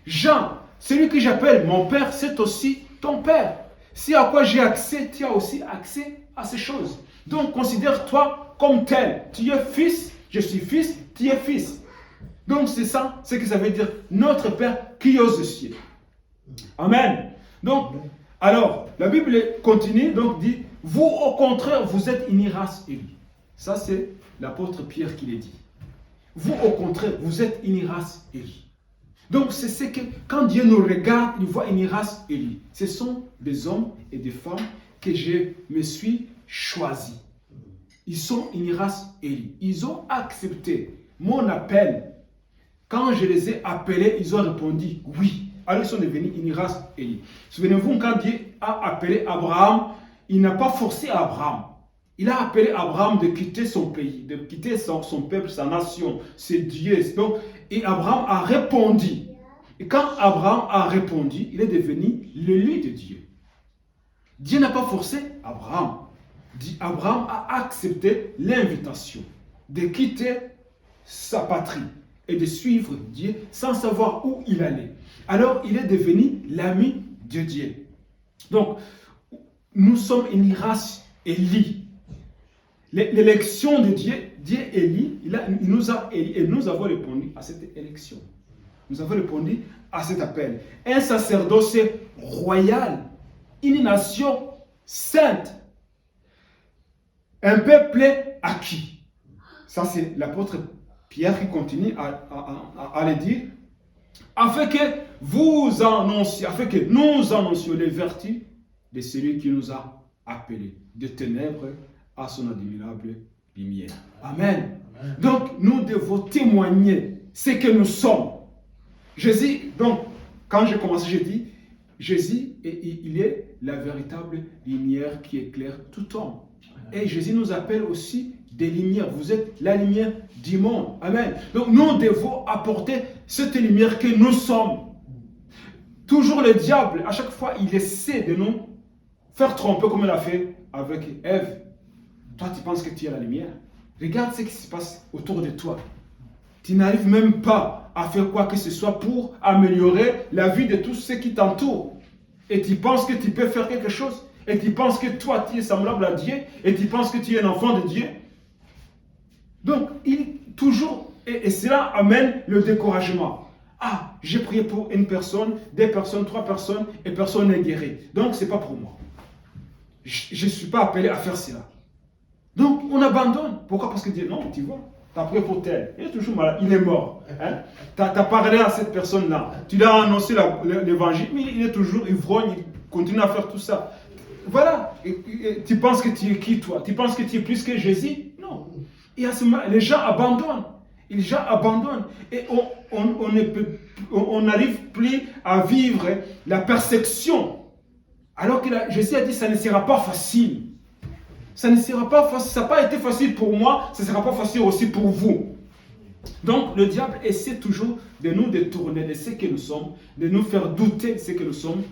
Jean, celui que j'appelle mon Père, c'est aussi ton Père. C'est à quoi j'ai accès, tu as aussi accès à ces choses. Donc, considère-toi comme tel. Tu es fils, je suis fils, tu es fils. Donc, c'est ça, ce que ça veut dire. Notre Père qui est aux cieux. Amen. Donc, alors, la Bible continue, donc dit, vous au contraire, vous êtes une race élue. Ça, c'est l'apôtre Pierre qui l'a dit. Vous au contraire, vous êtes une race élue. Donc, c'est ce que, quand Dieu nous regarde, il voit une race élue. Ce sont des hommes et des femmes que je me suis choisis. Ils sont une race élue. Ils ont accepté mon appel. Quand je les ai appelés, ils ont répondu oui. Alors, ils sont devenus une race élue. Souvenez-vous, quand Dieu a appelé Abraham, il n'a pas forcé Abraham. Il a appelé Abraham de quitter son pays, de quitter son peuple, sa nation, ses dieux. Donc, et Abraham a répondu. Et quand Abraham a répondu, il est devenu l'élu de Dieu. Dieu n'a pas forcé Abraham. Abraham a accepté l'invitation de quitter sa patrie et de suivre Dieu sans savoir où il allait. Alors, il est devenu l'ami de Dieu. Donc, nous sommes une race élue. L'élection de Dieu, Dieu élit, il nous a élis et nous avons répondu à cette élection. Nous avons répondu à cet appel. Un sacerdoce royal, une nation sainte, un peuple acquis. Ça, c'est l'apôtre Pierre qui continue à le dire. Afin que nous annoncions les vertus de celui qui nous a appelés de ténèbres à son admirable lumière. Amen. Amen. Donc, nous devons témoigner ce que nous sommes. Jésus, donc, quand j'ai commencé, j'ai dit, Jésus, il est la véritable lumière qui éclaire tout homme. Et Jésus nous appelle aussi des lumières. Vous êtes la lumière du monde. Amen. Donc, nous devons apporter cette lumière que nous sommes. Toujours le diable, à chaque fois, il essaie de nous faire tromper comme il a fait avec Ève. Toi, tu penses que tu es la lumière. Regarde ce qui se passe autour de toi. Tu n'arrives même pas à faire quoi que ce soit pour améliorer la vie de tous ceux qui t'entourent. Et tu penses que tu peux faire quelque chose. Et tu penses que toi, tu es semblable à Dieu. Et tu penses que tu es un enfant de Dieu. Donc, et cela amène le découragement. Ah, j'ai prié pour une personne, 2 personnes, 3 personnes, et personne n'est guéri. Donc, ce n'est pas pour moi. Je ne suis pas appelé à faire cela. Donc, on abandonne. Pourquoi? Parce que Dieu, non, tu vois, tu as prié pour tel. Il est toujours malade, il est mort. Hein? Tu as parlé à cette personne-là. Tu lui as annoncé l'évangile, mais il est toujours ivrogne, il continue à faire tout ça. Voilà. Et tu penses que tu es qui, toi? Tu penses que tu es plus que Jésus? Non. Et à ce moment, les gens abandonnent. Les gens abandonnent. Et on n'arrive plus à vivre la perception. Alors que Jésus a dit, ça ne sera pas facile. ça ne sera pas facile, ça n'a pas été facile pour moi, ça ne sera pas facile aussi pour vous. Donc le diable essaie toujours de nous détourner de ce que nous sommes, de nous faire douter de ce que nous sommes.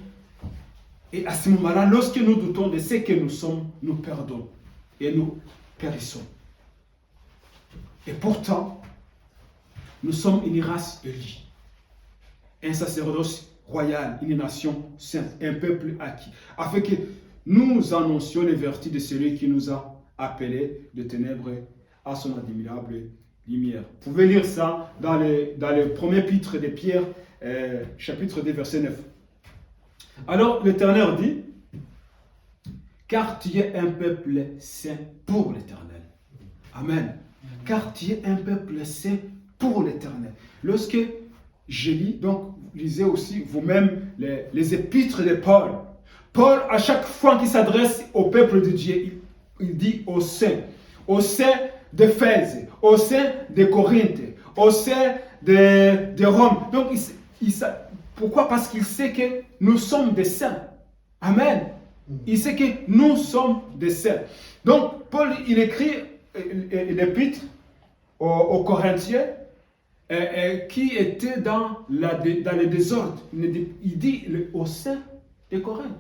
Et à ce moment-là, lorsque nous doutons de ce que nous sommes, nous perdons et nous périssons. Et pourtant, nous sommes une race élie, un sacerdoce royal, une nation sainte, un peuple acquis, afin que nous annoncions les vertus de celui qui nous a appelés de ténèbres à son admirable lumière. Vous pouvez lire ça dans le premier épître de Pierre, chapitre 2, verset 9. Alors l'Éternel dit, car tu es un peuple saint pour l'Éternel. Amen. Car tu es un peuple saint pour l'Éternel. Lorsque je lis, donc lisez aussi vous-même les épîtres de Paul. Paul, à chaque fois qu'il s'adresse au peuple de Dieu, il dit au saint d'Éphèse, au sein de Corinthe, au sein de Rome. Donc, pourquoi? Parce qu'il sait que nous sommes des saints. Amen. Il sait que nous sommes des saints. Donc, Paul, il écrit l'épître aux Corinthiens qui étaient dans le désordre. Il dit aux saints de Corinthe.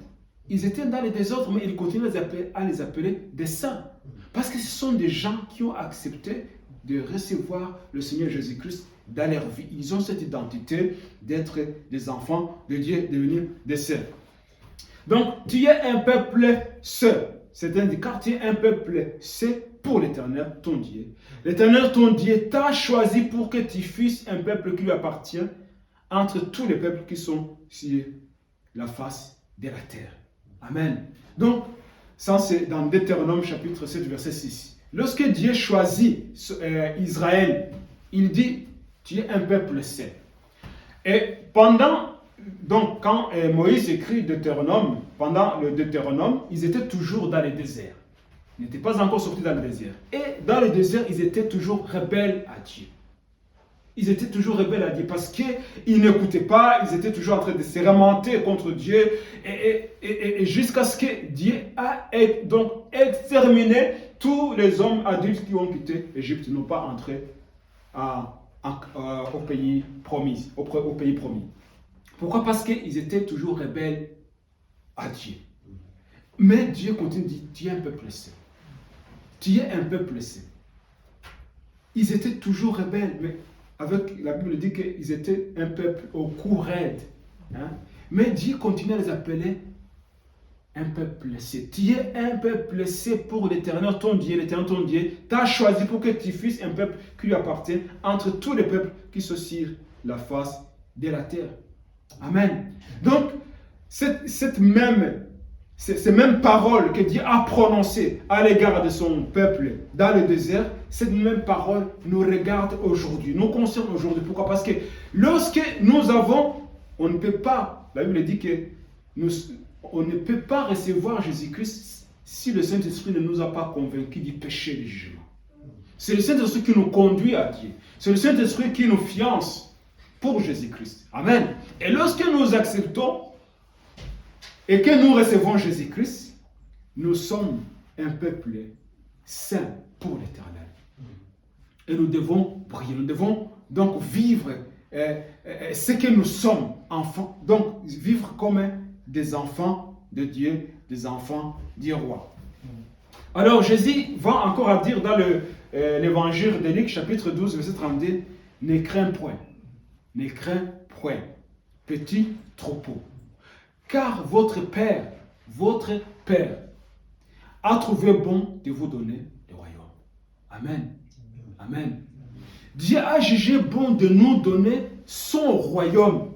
Ils étaient dans le désordre, mais il continue à les appeler des saints. Parce que ce sont des gens qui ont accepté de recevoir le Seigneur Jésus-Christ dans leur vie. Ils ont cette identité d'être des enfants de Dieu, de devenir des saints. Donc, tu es un peuple saint. C'est-à-dire, car tu es un peuple saint pour l'Éternel, ton Dieu. L'Éternel, ton Dieu, t'a choisi pour que tu fusses un peuple qui lui appartient entre tous les peuples qui sont sur la face de la terre. Amen. Donc, ça c'est dans Deutéronome chapitre 7, verset 6. Lorsque Dieu choisit Israël, il dit, tu es un peuple saint. Et donc quand Moïse écrit Deutéronome, pendant le Deutéronome, ils étaient toujours dans le désert. Ils n'étaient pas encore sortis dans le désert. Et dans le désert, ils étaient toujours rebelles à Dieu. Ils étaient toujours rebelles à Dieu parce qu'ils n'écoutaient pas, ils étaient toujours en train de se remonter contre Dieu et jusqu'à ce que Dieu a donc exterminé tous les hommes adultes qui ont quitté l'Égypte, n'ont pas entré au pays promis. Pourquoi? Parce qu'ils étaient toujours rebelles à Dieu. Mais Dieu continue de dire, tu es un peuple saint. Tu es un peuple saint. Ils étaient toujours rebelles, mais avec la Bible dit qu'ils étaient un peuple au cou raide. Hein? Mais Dieu continue à les appeler un peuple saint. Tu es un peuple saint pour l'Éternel, ton Dieu. L'Éternel, ton Dieu, t'a choisi pour que tu fusses un peuple qui lui appartient entre tous les peuples qui sont sur la face de la terre. Amen. Donc, ces mêmes paroles que Dieu a prononcées à l'égard de son peuple dans le désert, cette même parole nous regarde aujourd'hui, nous concerne aujourd'hui. Pourquoi? Parce que lorsque nous avons, on ne peut pas, la Bible dit que on ne peut pas recevoir Jésus-Christ si le Saint-Esprit ne nous a pas convaincus du péché et du jugement. C'est le Saint-Esprit qui nous conduit à Dieu. C'est le Saint-Esprit qui nous fiance pour Jésus-Christ. Amen. Et lorsque nous acceptons et que nous recevons Jésus-Christ, nous sommes un peuple saint pour l'Éternel. Et nous devons prier, nous devons donc vivre ce que nous sommes, enfants, donc vivre comme des enfants de Dieu, des enfants du roi. Alors Jésus va encore à dire dans l'évangile de Luc, chapitre 12, verset 32, ne crains point, petit troupeau, car votre Père a trouvé bon de vous donner le royaume. Amen. Amen. Dieu a jugé bon de nous donner son royaume.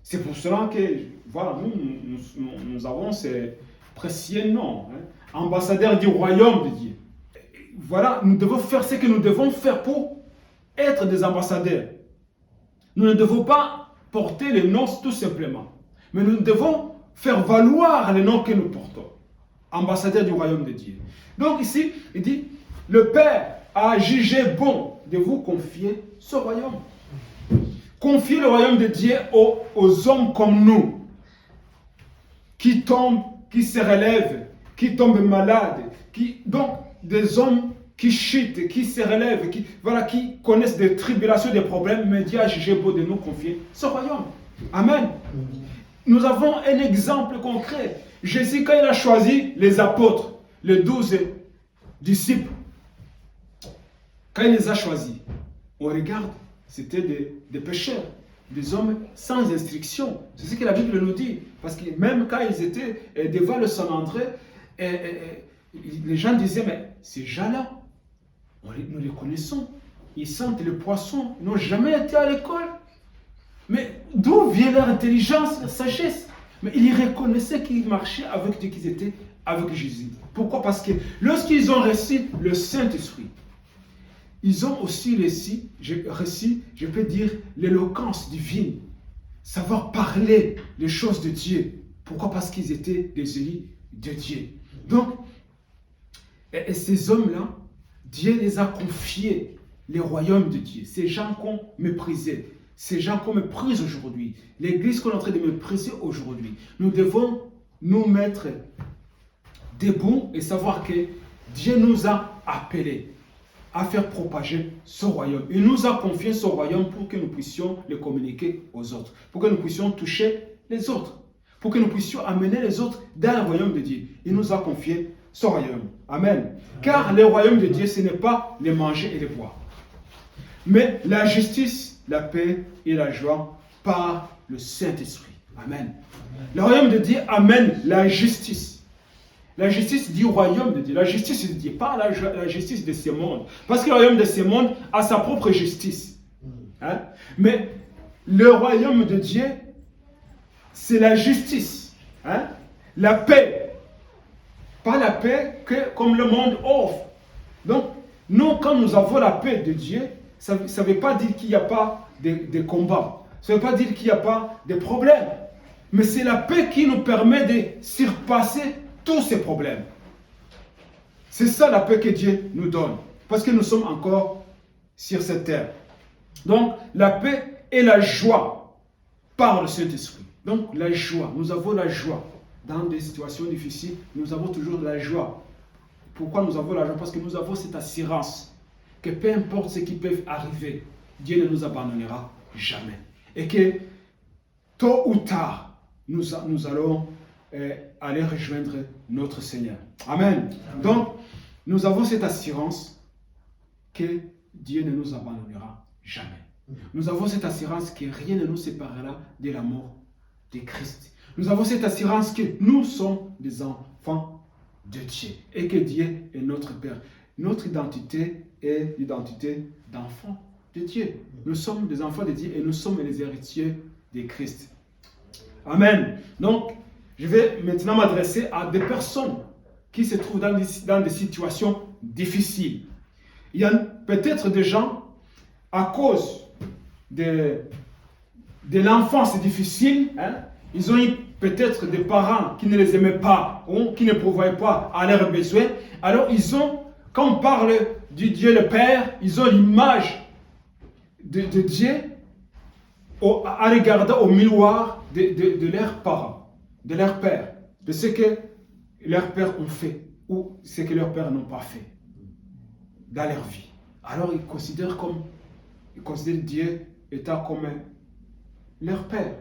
C'est pour cela que, voilà, nous avons ces précieux noms, hein, ambassadeurs du royaume de Dieu. Voilà, nous devons faire ce que nous devons faire pour être des ambassadeurs. Nous ne devons pas porter les noms tout simplement, mais nous devons faire valoir les noms que nous portons. Ambassadeurs du royaume de Dieu. Donc ici, il dit, le Père a jugé bon de vous confier ce royaume. Confier le royaume de Dieu aux hommes comme nous, qui tombent, qui se relèvent, qui tombent malades, donc des hommes qui chutent, qui se relèvent, qui connaissent des tribulations, des problèmes, mais Dieu a jugé beau de nous confier ce royaume. Amen. Nous avons un exemple concret. Jésus, quand il a choisi les apôtres, les 12 disciples, quand il les a choisis, on regarde, c'était des pécheurs, des hommes sans instruction. C'est ce que la Bible nous dit. Parce que même quand ils étaient devant le Saint-André, les gens disaient, mais ces gens-là, nous les connaissons. Ils sentent le poisson, ils n'ont jamais été à l'école. Mais d'où vient leur intelligence, leur sagesse? Mais ils reconnaissaient qu'ils marchaient avec Dieu, qu'ils étaient avec Jésus. Pourquoi? Parce que lorsqu'ils ont reçu le Saint-Esprit, ils ont aussi reçu, je peux dire, l'éloquence divine. Savoir parler les choses de Dieu. Pourquoi? Parce qu'ils étaient des élus de Dieu. Donc, et ces hommes-là, Dieu les a confiés les royaumes de Dieu. Ces gens qu'on méprisait, ces gens qu'on méprise aujourd'hui, l'église qu'on est en train de mépriser aujourd'hui, nous devons nous mettre debout et savoir que Dieu nous a appelés à faire propager ce royaume. Il nous a confié ce royaume pour que nous puissions le communiquer aux autres, pour que nous puissions toucher les autres, pour que nous puissions amener les autres dans le royaume de Dieu. Il nous a confié ce royaume. Amen. Car le royaume de Dieu, ce n'est pas les manger et les boire, mais la justice, la paix et la joie par le Saint-Esprit. Amen. Le royaume de Dieu amène la justice. La justice du royaume de Dieu. La justice de Dieu, pas la justice de ce monde. Parce que le royaume de ce monde a sa propre justice. Hein? Mais le royaume de Dieu, c'est la justice. Hein? La paix. Pas la paix que comme le monde offre. Donc, nous, quand nous avons la paix de Dieu, ça ne veut pas dire qu'il n'y a pas de combats. Ça ne veut pas dire qu'il n'y a pas de problèmes. Mais c'est la paix qui nous permet de surpasser tous ces problèmes. C'est ça la paix que Dieu nous donne. Parce que nous sommes encore sur cette terre. Donc, la paix et la joie par le Saint-Esprit. Donc, la joie. Nous avons la joie. Dans des situations difficiles, nous avons toujours la joie. Pourquoi nous avons la joie? Parce que nous avons cette assurance que peu importe ce qui peut arriver, Dieu ne nous abandonnera jamais. Et que tôt ou tard, nous allons aller rejoindre notre Seigneur. Amen. Donc, nous avons cette assurance que Dieu ne nous abandonnera jamais. Nous avons cette assurance que rien ne nous séparera de la mort de Christ. Nous avons cette assurance que nous sommes des enfants de Dieu et que Dieu est notre Père. Notre identité est l'identité d'enfants de Dieu. Nous sommes des enfants de Dieu et nous sommes les héritiers de Christ. Amen. Donc, je vais maintenant m'adresser à des personnes qui se trouvent dans des situations difficiles. Il y a peut-être des gens, à cause de l'enfance difficile, hein, ils ont eu peut-être des parents qui ne les aimaient pas ou qui ne pourvoyaient pas à leurs besoins. Alors ils ont, quand on parle du Dieu le Père, ils ont l'image de Dieu à regarder au miroir de leurs parents, de leur père, de ce que leurs pères ont fait ou ce que leurs pères n'ont pas fait dans leur vie. Alors ils considèrent Dieu étant comme leur père.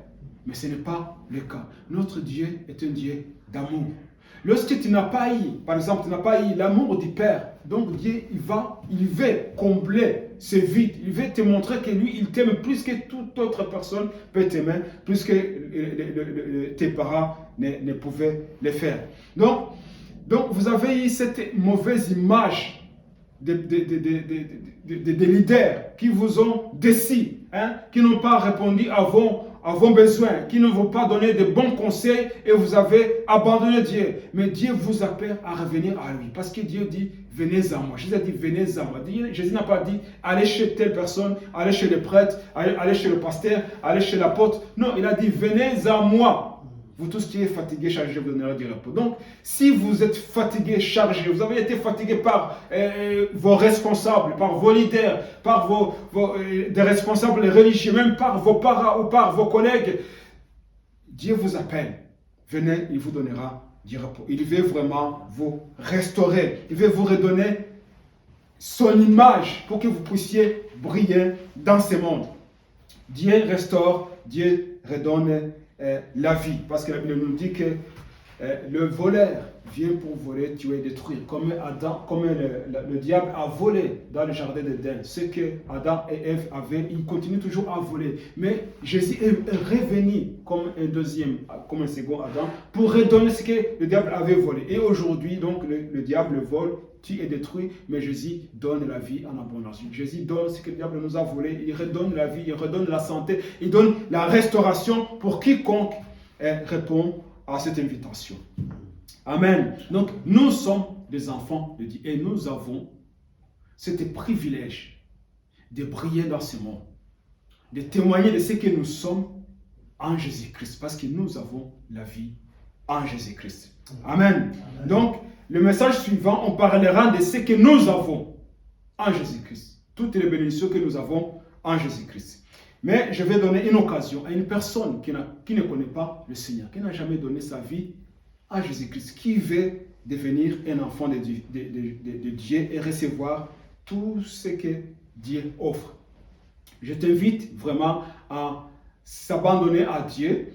Mais ce n'est pas le cas. Notre Dieu est un Dieu d'amour. Lorsque tu n'as pas eu, par exemple, tu n'as pas eu l'amour du Père, donc Dieu, il veut combler ce vide. Il veut te montrer que lui, il t'aime plus que toute autre personne peut t'aimer, plus que tes parents ne pouvaient le faire. Donc vous avez eu cette mauvaise image des leaders qui vous ont déçus, hein, qui n'ont pas répondu à vos besoins, qui ne vont pas donner de bons conseils et vous avez abandonné Dieu. Mais Dieu vous appelle à revenir à lui. Parce que Dieu dit, venez à moi. Jésus a dit, venez à moi. Jésus n'a pas dit, allez chez telle personne, allez chez le prêtre, allez chez le pasteur, allez chez l'apôtre. Non, il a dit, venez à moi. Vous tous qui êtes fatigués, chargés, vous donnerez du repos. Donc, si vous êtes fatigués, chargés, vous avez été fatigués par vos responsables, par vos leaders, par des responsables religieux, même par vos parents ou par vos collègues, Dieu vous appelle. Venez, il vous donnera du repos. Il veut vraiment vous restaurer. Il veut vous redonner son image pour que vous puissiez briller dans ce monde. Dieu restaure, Dieu redonne la vie. Parce que la Bible nous dit que le voleur vient pour voler, tuer et détruire. Comme le diable a volé dans le jardin d'Éden. Ce que Adam et Ève avaient, ils continuent toujours à voler. Mais Jésus est revenu comme un second Adam pour redonner ce que le diable avait volé. Et aujourd'hui, donc, le diable vole, tue et détruit, mais Jésus donne la vie en abondance. Jésus donne ce que le diable nous a volé. Il redonne la vie, il redonne la santé, il donne la restauration pour quiconque répond à cette invitation. Amen. Donc, nous sommes des enfants de Dieu et nous avons ce privilège de briller dans ce monde, de témoigner de ce que nous sommes en Jésus-Christ, parce que nous avons la vie en Jésus-Christ. Amen. Donc, le message suivant, on parlera de ce que nous avons en Jésus-Christ. Toutes les bénédictions que nous avons en Jésus-Christ. Mais je vais donner une occasion à une personne qui ne connaît pas le Seigneur, qui n'a jamais donné sa vie à Jésus-Christ, qui veut devenir un enfant de Dieu et recevoir tout ce que Dieu offre. Je t'invite vraiment à s'abandonner à Dieu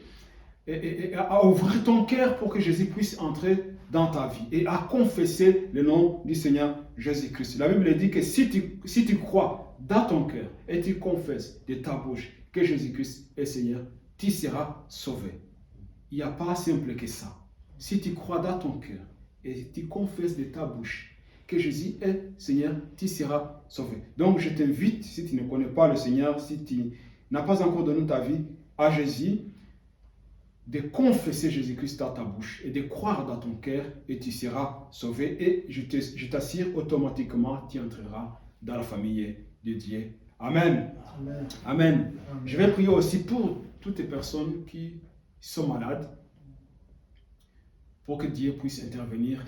et à ouvrir ton cœur pour que Jésus puisse entrer dans ta vie et à confesser le nom du Seigneur Jésus-Christ. La Bible dit que si tu crois dans ton cœur et tu confesses de ta bouche que Jésus-Christ est Seigneur, tu seras sauvé. Il n'y a pas simple que ça. Si tu crois dans ton cœur et tu confesses de ta bouche que Jésus est Seigneur, tu seras sauvé. Donc je t'invite, si tu ne connais pas le Seigneur, si tu n'as pas encore donné ta vie à Jésus, de confesser Jésus-Christ dans ta bouche et de croire dans ton cœur et tu seras sauvé. Et je t'assure, automatiquement, tu entreras dans la famille de Dieu. Amen. Amen. Amen. Amen. Je vais prier aussi pour toutes les personnes qui sont malades, pour que Dieu puisse intervenir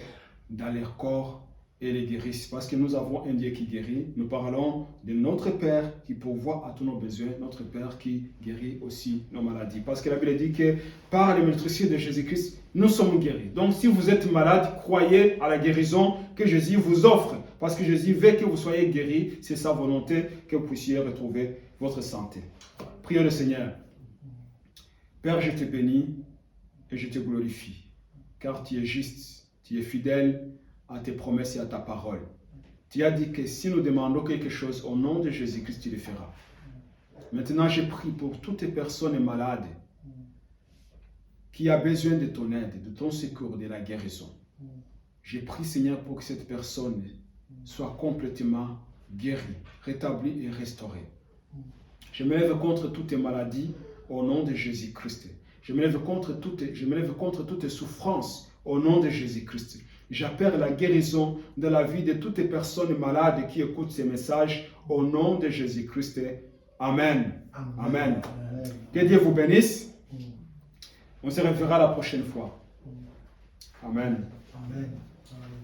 dans leur corps et les guérisse. Parce que nous avons un Dieu qui guérit. Nous parlons de notre Père qui pourvoit à tous nos besoins, notre Père qui guérit aussi nos maladies. Parce que la Bible dit que par les meurtrissures de Jésus-Christ, nous sommes guéris. Donc si vous êtes malade, croyez à la guérison que Jésus vous offre. Parce que Jésus veut que vous soyez guéris. C'est sa volonté que vous puissiez retrouver votre santé. Prions le Seigneur. Père, je te bénis et je te glorifie. Car tu es juste, tu es fidèle à tes promesses et à ta parole. Tu as dit que si nous demandons quelque chose au nom de Jésus-Christ, tu le feras. Maintenant, je prie pour toutes les personnes malades qui ont besoin de ton aide, de ton secours, de la guérison. Je prie, Seigneur, pour que cette personne soit complètement guérie, rétablie et restaurée. Je me lève contre toutes les maladies au nom de Jésus-Christ. Je me lève contre toutes souffrances au nom de Jésus-Christ. J'appelle la guérison de la vie de toutes les personnes malades qui écoutent ces messages au nom de Jésus-Christ. Amen. Amen. Amen. Amen. Que Dieu vous bénisse. On se reverra la prochaine fois. Amen. Amen. Amen.